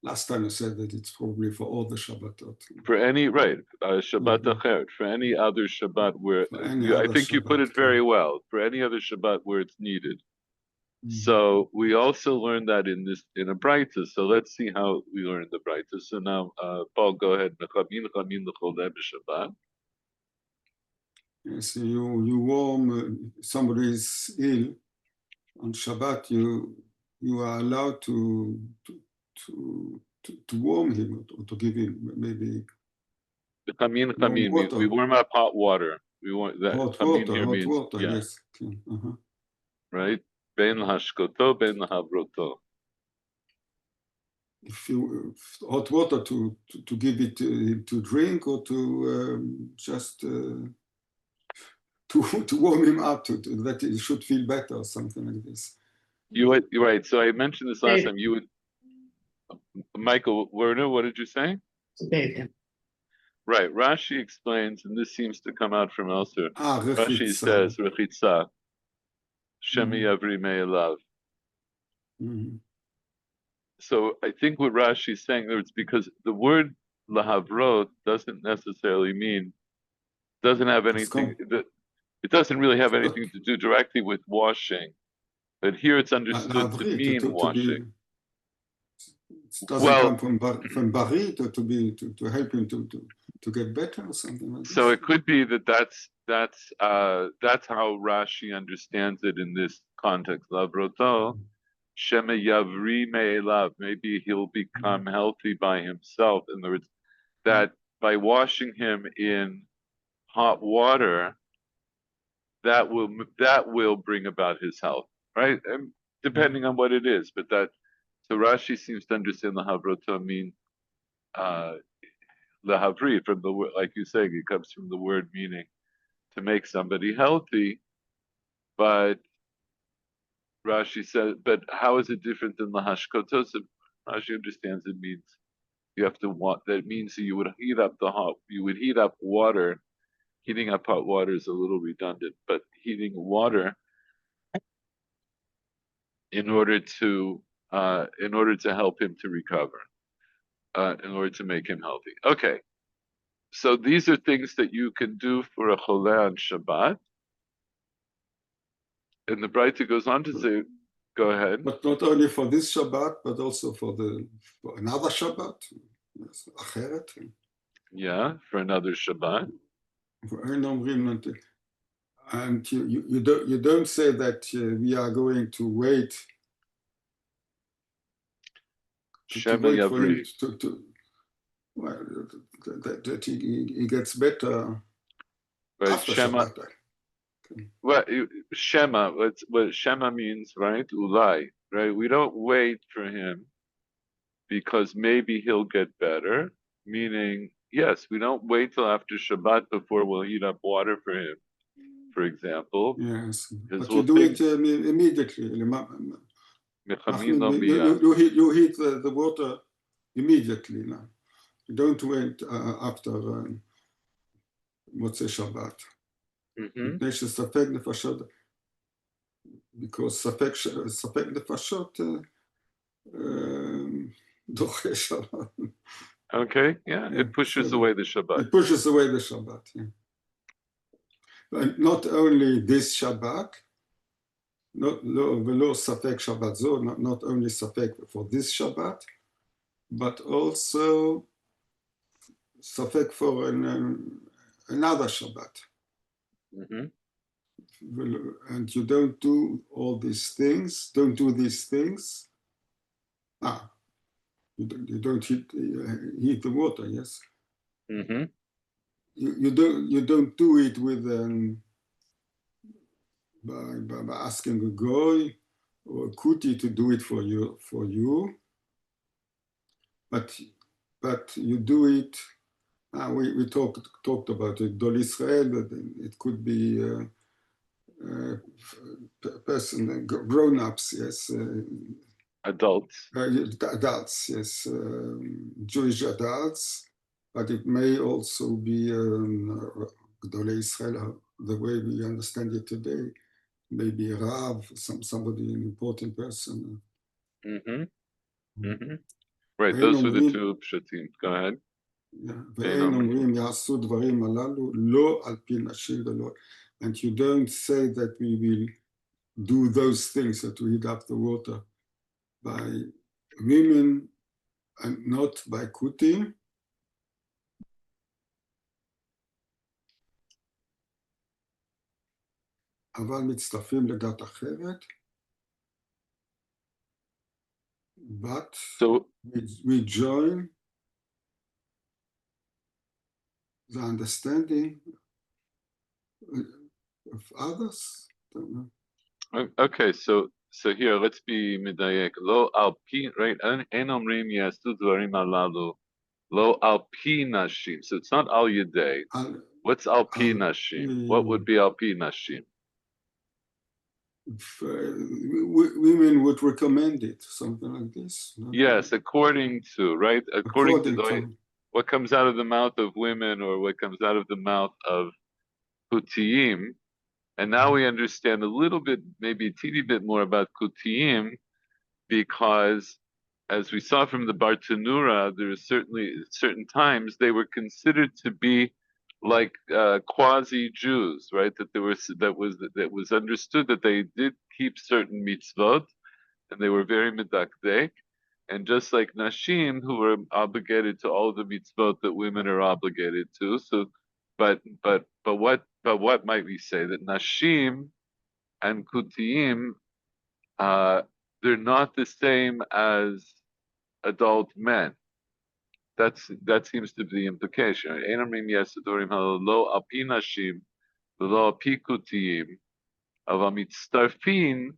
last time I said that it's probably for all the Shabbatot. For any, right, Shabbat Mhm. Acheret, for any other Shabbat where, For any I other think you put it Shabbat, very correct. well, for any other Shabbat where it's needed. Mhm. So we also learned that in a Braita. So let's see how we learn the Braita. So now, Paul, go ahead. Mechamin l'chol b'Shabbat. Yes, you warm somebody is ill on Shabbat. You are allowed to warm him or to give him maybe Mechamin warm chamin, we water. warm up hot water. We want that. Chamin here Hot means, water. yeah, Yes. Uh-huh. right? Ben l'hashkoto, ben l'havroto. If hot water to give it to drink or to just to warm him up to that he should feel better or something like this. You're right. So I mentioned this last time. You would, Michael Werner, what did you say? bathe him. Right. Rashi explains, and this seems to come out from elsewhere. Rashi Rechitza. says, "Rechitza, shemi yavri me'elav." So I think what Rashi is saying there is because the word lahavrot doesn't necessarily mean, doesn't have anything, it doesn't really have anything to do directly with washing. But here it's understood to mean washing. It doesn't Well, come from Bari to help him to get better or something like so this. it could be that's how Rashi understands it in this context. Lavroto, Shema Yavri Me'elav. Maybe he'll become healthy by himself. In other words, that by washing him in hot water, that will bring about his health, right? And depending on what it is, but that so Rashi seems to understand the Havroto mean lahavri from the word, like you say, it comes from the word meaning to make somebody healthy. But Rashi says, but how is it different than lahashkotos? Rashi understands it means you have to want. That means that you would heat up you would heat up water. Heating up hot water is a little redundant, but heating water in order to help him to recover, in order to make him healthy. Okay. So these are things that you can do for a choleh on Shabbat. And the Braita goes on to say, go ahead. But not only for this Shabbat, but also for another Shabbat. Yes, Acheret. Yeah, for another Shabbat. And you don't say that we are going to wait Shema for him Yavri. well, that he gets better Right, after Shema. Shabbat. Well, Shema, what Shema means, right? Ulai, right? We don't wait for him because maybe he'll get better. Meaning, yes, we don't wait till after Shabbat before we'll heat up water for him, for example. Yes, Because but you do it immediately. You heat the water immediately now. You don't wait after מוצאי שבת. Mm-hmm. מפני שספק נפשות, because ספק נפשות דוחה שבת. Okay, yeah, Yeah, it pushes so away the Shabbat. It pushes away the Shabbat. Yeah. But not only this Shabbat, ולא ספק שבת זו, not only ספק for this Shabbat, but also ספק for another Shabbat. Mm-hmm. And you don't do all these things, don't do these things. You don't heat the water, yes? Mm-hmm. You don't do it with by asking a goy or a kuti to do it for you, but you do it. We talked about it. Dol Israel, but it could be person, grown-ups, yes. Adults. Adults, yes, Jewish adults, but it may also be Gdolei Israel, the way we understand it today. Maybe a Rav, somebody, an important person. Mm-hmm. Mm-hmm. Right, ואין those were the אומרים, two pshatim. Go ahead. ואין אומרים יעשו דברים הללו לא על פי נשים ולא, and you don't say that we will do those things, that we heat up the water by women and not by kutim. אבל מצטרפים לדת אחרת, but So, we join the understanding of others. Don't know. okay, so here, let's be medayek. Lo al pi, right? En omrim yastu dvarim alalu. Lo al pi nashim. So it's not al yedei. What's al pi nashim? What would be al pi nashim? Women would recommend it, something like this. Yes, according to, right? According to what comes out of the mouth of women or what comes out of the mouth of kutiyim. And now we understand a little bit, maybe a teeny bit more about kutiyim, because as we saw from the Bartanura, there is certainly certain times they were considered to be like quasi-Jews, right? That was understood that they did keep certain mitzvot, and they were very medakdek. And just like Nashim, who were obligated to all the mitzvot that women are obligated to. So, but what might we say? That Nashim and Kutiyim, they're not the same as adult men. That seems to be the implication. Einamrim yesadorim lo api nashim, lo api kutiyim, avamitztarfin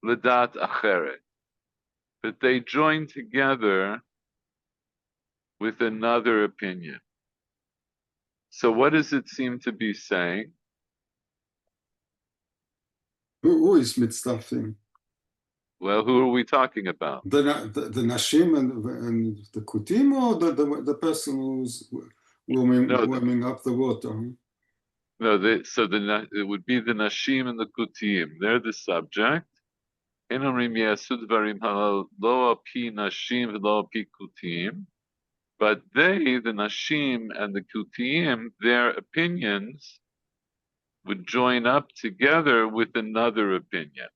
ledat acheret. But they join together with another opinion. So what does it seem to be saying? Who is mitzvahim? Well, who are we talking about? The nashim and the kutim, or the person who's warming up the water? No, it would be the nashim and the kutim. They're the subject. Enamrim yasud varim halal lo api nashim v'lo api kutim. But they, the nashim and the kutiyim, their opinions would join up together with another opinion.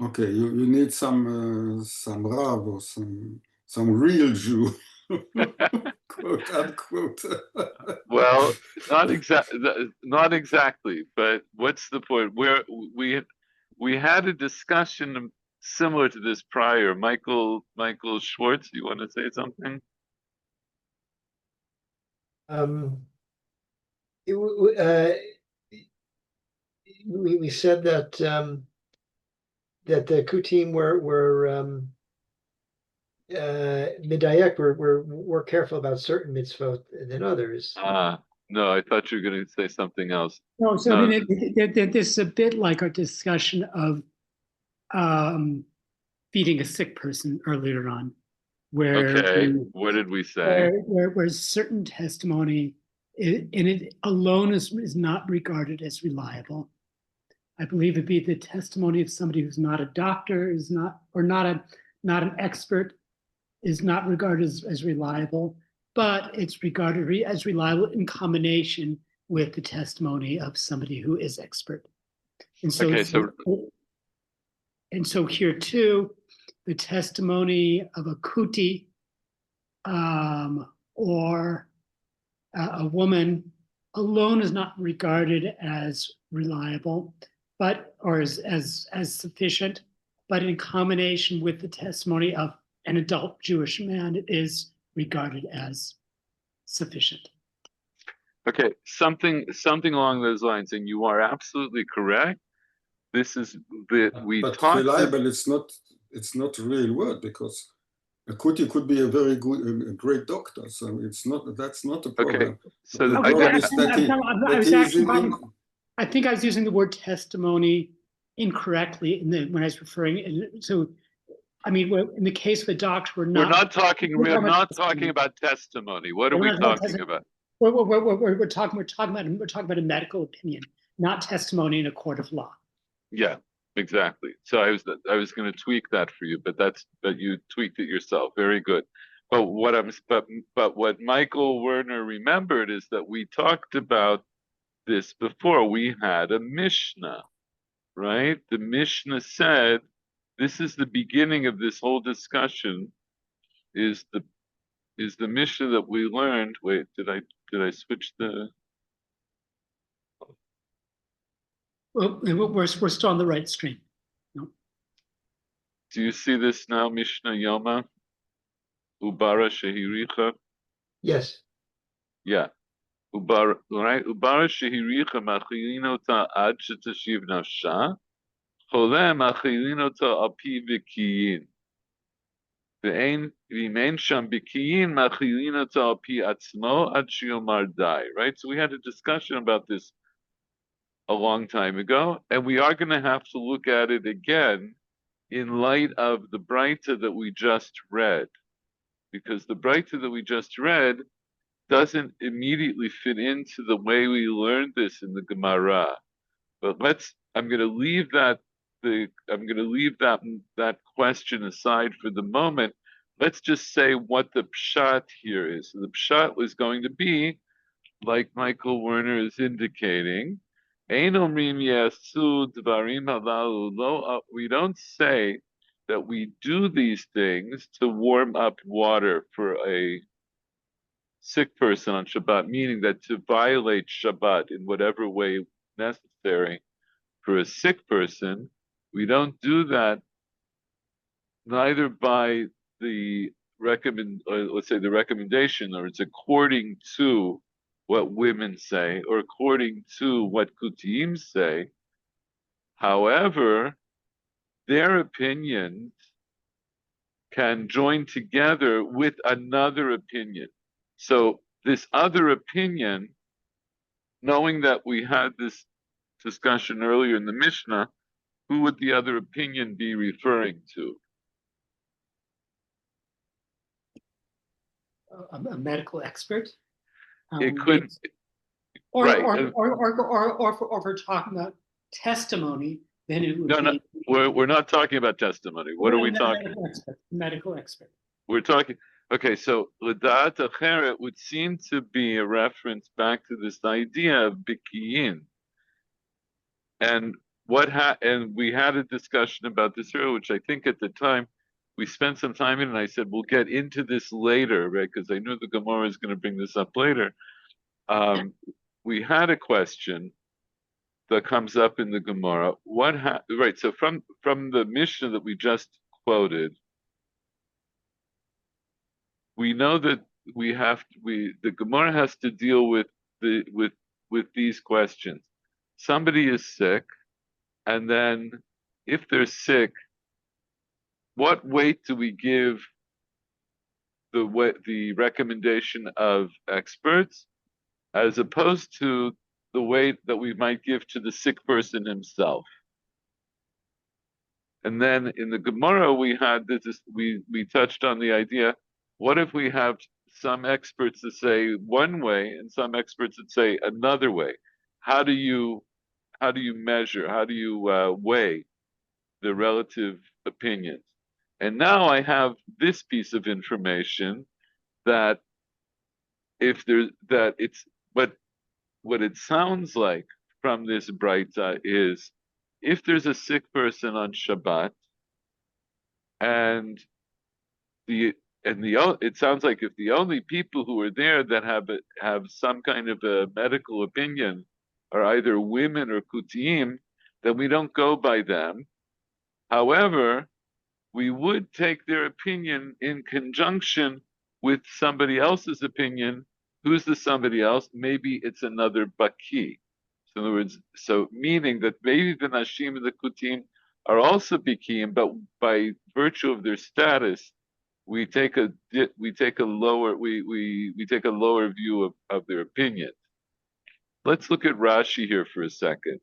Okay, you need some Rav or some real Jew, quote unquote. Well, not exactly. But what's the point? Where we had a discussion similar to this prior. Michael Schwartz, do you want to say something? We said that that the kutim were midayek were careful about certain mitzvot than others. No, I thought you were going to say something else. No, so I mean, this is a bit like our discussion of feeding a sick person earlier on. where Okay, what did we say? where certain testimony in it alone is not regarded as reliable. I believe it'd be the testimony of somebody who's not a doctor, is not, or not an expert, is not regarded as reliable, but it's regarded as reliable in combination with the testimony of somebody who is expert. And so, Okay, so here too, the testimony of a kuti or a woman alone is not regarded as reliable, or as sufficient, but in combination with the testimony of an adult Jewish man, it is regarded as sufficient. okay, something along those lines, and you are absolutely correct. This is we But talked. reliable, it's not a real word, because a kuti could be a very good, a great doctor. So that's not a problem. Okay, so The I problem get. is that I think I was using the word testimony incorrectly when I was referring. So, I mean, in the case of a doctor, we're not talking about testimony. What are we talking about? We're talking about a medical opinion, not testimony in a court of law. Yeah, exactly. So I was going to tweak that for you, but you tweaked it yourself. Very good. But what Michael Werner remembered is that we talked about this before. We had a Mishnah, right? The Mishnah said, this is the beginning of this whole discussion, is the Mishnah that we learned. Wait, did I switch the? Well, we're still on the right screen. No. Do you see this now, Mishnah Yoma? Ubara Shehiricha? Yes. Yeah. Ubara, right? Ubara Shehiricha machilinota ad shetashiv nafsha. Cholem machilinota api v'kiyin. V'ein sham b'kiyin machilinota api atzmo ad shiomar dai. Right? So we had a discussion about this a long time ago, and we are going to have to look at it again in light of the Braita that we just read, because the Braita that we just read doesn't immediately fit into the way we learned this in the Gemara. But I'm going to leave that question aside for the moment. Let's just say what the pshat here is. So the pshat was going to be, like Michael Werner is indicating, we don't say that we do these things to warm up water for a sick person on Shabbat, meaning that to violate Shabbat in whatever way necessary for a sick person, we don't do that neither by the the recommendation, or it's according to what women say, or according to what Kutiyim say. However, their opinions can join together with another opinion. So this other opinion, knowing that we had this discussion earlier in the Mishnah, who would the other opinion be referring to? A medical expert. It could, or right. if we're talking about testimony, then it would be. We're not talking about testimony. What are we talking? Medical expert. We're talking. Okay, so L'da'at Acheret would seem to be a reference back to this idea of bikiyin. And we had a discussion about this earlier, which I think at the time we spent some time in, and I said, we'll get into this later, right? Because I knew the Gemara is going to bring this up later. We had a question that comes up in the Gemara. Right, so from the Mishnah that we just quoted, we know that the Gemara has to deal with these questions. Somebody is sick, and then if they're sick, what weight do we give the recommendation of experts, as opposed to the weight that we might give to the sick person himself? And then in the Gemara we had this. We touched on the idea What if we have some experts that say one way and some experts that say another way? How do you measure? How do you weigh the relative opinions? And now I have this piece of information that if there's that it's what it sounds like from this Braita is if there's a sick person on Shabbat and the it sounds like if the only people who are there that have some kind of a medical opinion are either women or kutim, then we don't go by them. However, we would take their opinion in conjunction with somebody else's opinion. Who's the somebody else? Maybe it's another baki. So in other words, so meaning that maybe the nashim and the kutim are also bikim, but by virtue of their status, we take a lower view of their opinion. Let's look at Rashi here for a second.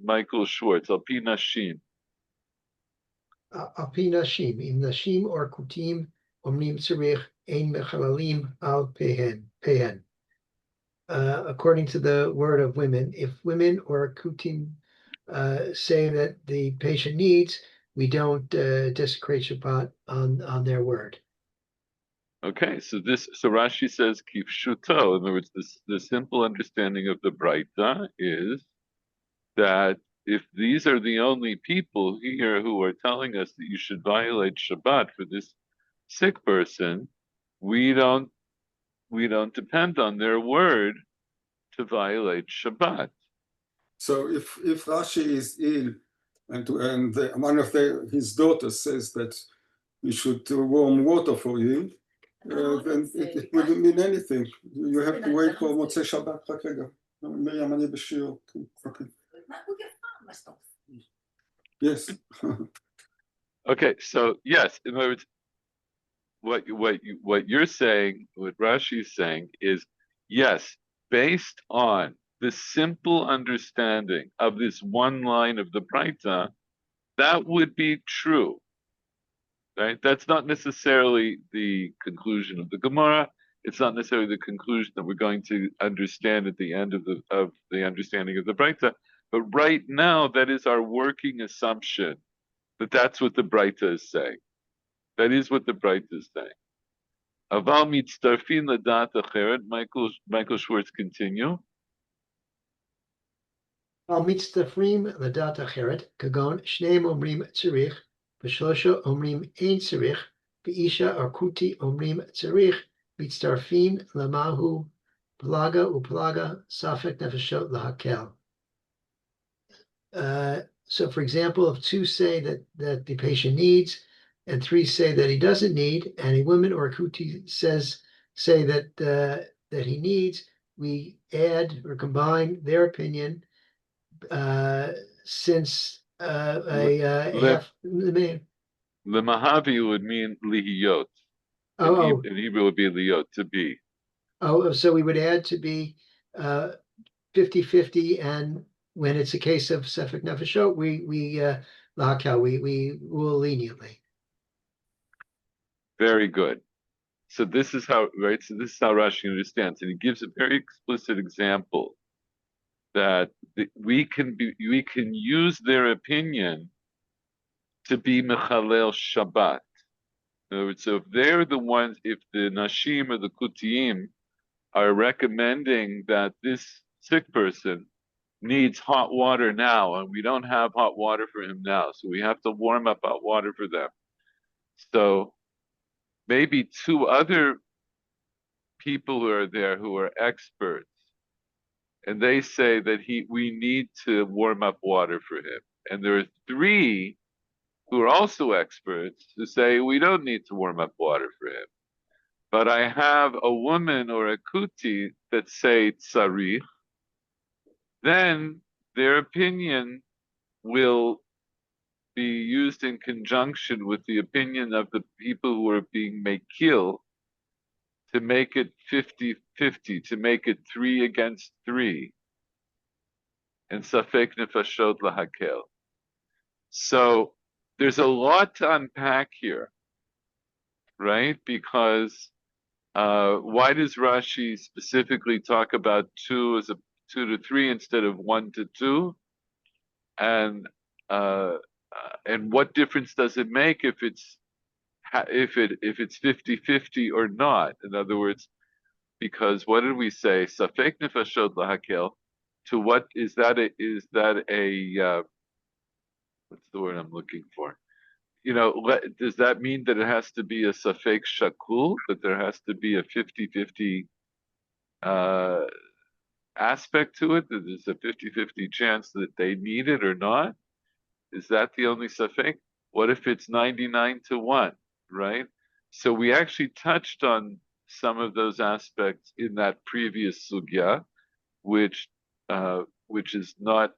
Michael Schwartz, Alpi Nashim. Alpi Nashim, im Nashim or Kutim, Omnim Tzarich, Ein Mechalalim Al Pehen. According to the word of women, if women or Kutim say that the patient needs, we don't desecrate Shabbat on their word. Okay, so Rashi says kipshuto. In other words, the simple understanding of the Braita is that if these are the only people here who are telling us that you should violate Shabbat for this sick person, we don't depend on their word to violate Shabbat. So if Rashi is ill and one of his daughters says that we should warm water for him, then it wouldn't mean anything. You have to wait for Motzei Shabbat. רק רגע. מרים, אני בשיעור. Yes. Okay, so yes, in other words, what you're saying, what Rashi is saying is, yes, based on the simple understanding of this one line of the Braita, that would be true, right? That's not necessarily the conclusion of the Gemara. It's not necessarily the conclusion that we're going to understand at the end of the understanding of the Braita. But right now, that is our working assumption that that's what the Braita is saying. That is what the Braita is saying. Aval mitztarfin ladat acheret. Michael Schwartz, continue. Al mitztafrim ladat acheret, kagon shneim omrim tzarich, v'shlosha omrim ein tzarich, v'isha arkuti omrim tzarich, mitztarfin lamahu plaga uplaga safek nefeshot lahakel. So, for example, if two say that the patient needs, and three say that he doesn't need, and a woman or a kuti say that he needs, we add or combine their opinion, since The Mahavi would mean lihiyot. In Hebrew, it would be liyot, to be. So we would add to be 50-50, and when it's a case of Sefek Nefeshot, we rule leniently. Very good. So this is how, right? So this is how Rashi understands, and he gives a very explicit example that we can use their opinion to be mechalel Shabbat. In other words, so if they're the ones, if the nashim or the kutiyim are recommending that this sick person needs hot water now, and we don't have hot water for him now, so we have to warm up hot water for them. So maybe two other people who are there who are experts, and they say that we need to warm up water for him. And there are three who are also experts who say we don't need to warm up water for him. But I have a woman or a kuti that say tzarich, then their opinion will be used in conjunction with the opinion of the people who are being mekil to make it 50-50, to make it 3 against 3. And safek nefashot lahakel. So there's a lot to unpack here, right? Because why does Rashi specifically talk about 2 as a 2 to 3 instead of 1 to 2? And what difference does it make if it's 50-50 or not? In other words, because what did we say? Safek nefashot lahakel. To what is that? What's the word I'm looking for? Does that mean that it has to be a safek shakul? That there has to be a 50-50 aspect to it? That there's a 50-50 chance that they need it or not? Is that the only safek? What if it's 99-1, right? So we actually touched on some of those aspects in that previous sugya, which is not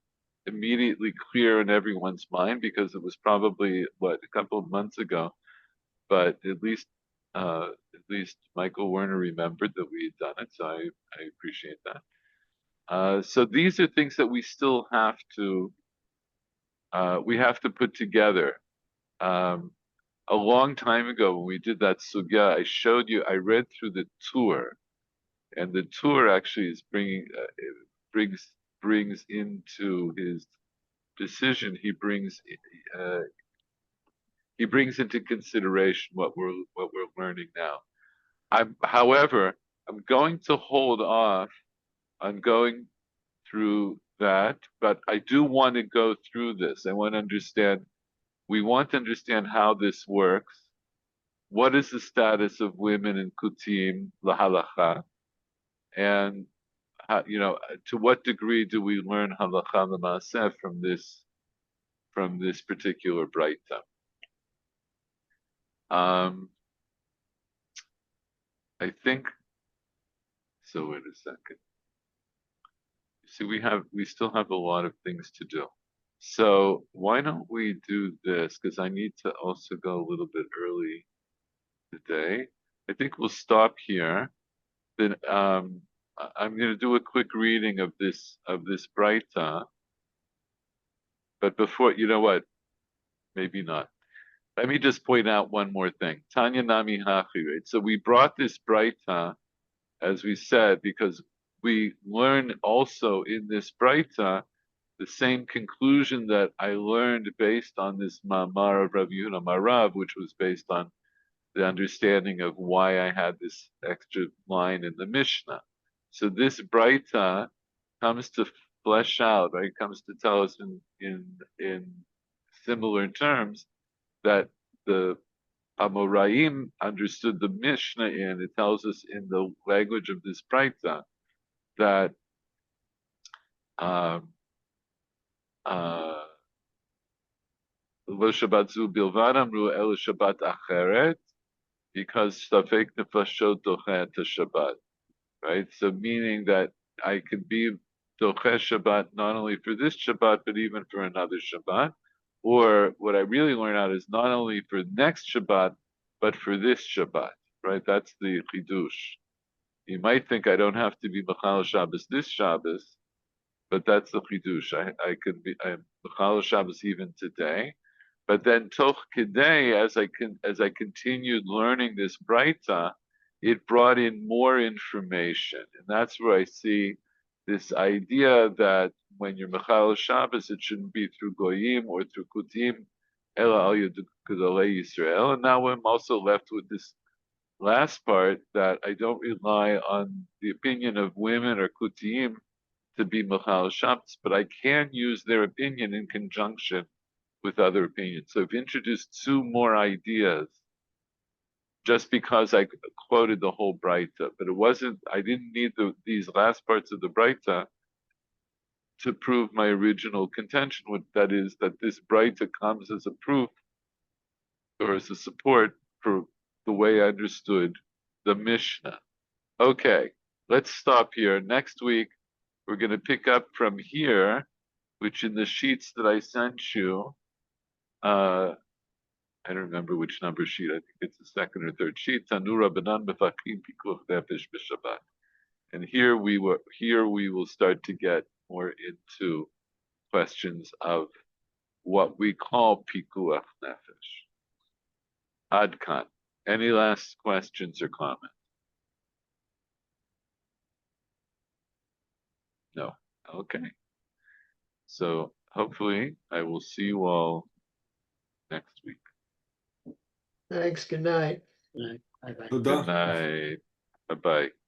immediately clear in everyone's mind because it was probably a couple of months ago, but at least Michael Werner remembered that we had done it, so I appreciate that. So these are things that we still have to put together. A long time ago when we did that sugya, I read through the tour, and the tour actually is brings into his decision. He brings into consideration what we're learning now. However, I'm going to hold off on going through that, but I do want to go through this. We want to understand how this works. What is the status of women in kutim lahalacha, and how, to what degree do we learn halacha l'maaseh from this particular braita? I think so. Wait a second. See, we still have a lot of things to do. So why don't we do this? Because I need to also go a little bit early today. I think we'll stop here. Then I'm going to do a quick reading of this braita. But before, you know what? Maybe not. Let me just point out one more thing. Tanya nami hachi. Right? So we brought this braita, as we said, because we learn also in this braita the same conclusion that I learned based on this Ma'amar of Rav Yehuda Marav, which was based on the understanding of why I had this extra line in the Mishnah. So this braita comes to flesh out, right? Comes to tell us in similar terms that the Amoraim understood the Mishnah in. It tells us in the language of this braita that Lo Shabbat zu bilvad amru el Shabbat acheret, because Safek nefashot doche to Shabbat, right? So meaning that I can be doche Shabbat not only for this Shabbat but even for another Shabbat. Or what I really learn out is not only for next Shabbat but for this Shabbat, right? That's the chidush. You might think I don't have to be Mechal Shabbos this Shabbos, but that's the chidush. I'm Mechal Shabbos even today. But then toch kedei, as I continued learning this braita, it brought in more information, and that's where I see this idea that when you're Mechal Shabbos, it shouldn't be through goyim or through kutim, ela al gedolei Yisrael. And now I'm also left with this last part that I don't rely on the opinion of women or kutim to be Mechal Shabbos, but I can use their opinion in conjunction with other opinions. So I've introduced 2 more ideas just because I quoted the whole braita, but I didn't need these last parts of the braita to prove my original contention, that is that this braita comes as a proof or as a support for the way I understood the Mishnah. Okay, let's stop here. Next week, we're going to pick up from here, which in the sheets that I sent you, I don't remember which number sheet. I think it's the second or third sheet. Tanura Banan Befachim Pikuch Nefesh B'Shabbat. And here we will start to get more into questions of what we call pikuach nefesh. Adkan. Any last questions or comments? No. Okay. So hopefully I will see you all next week. Thanks, good night. Bye-bye. תודה. Good night. Bye bye.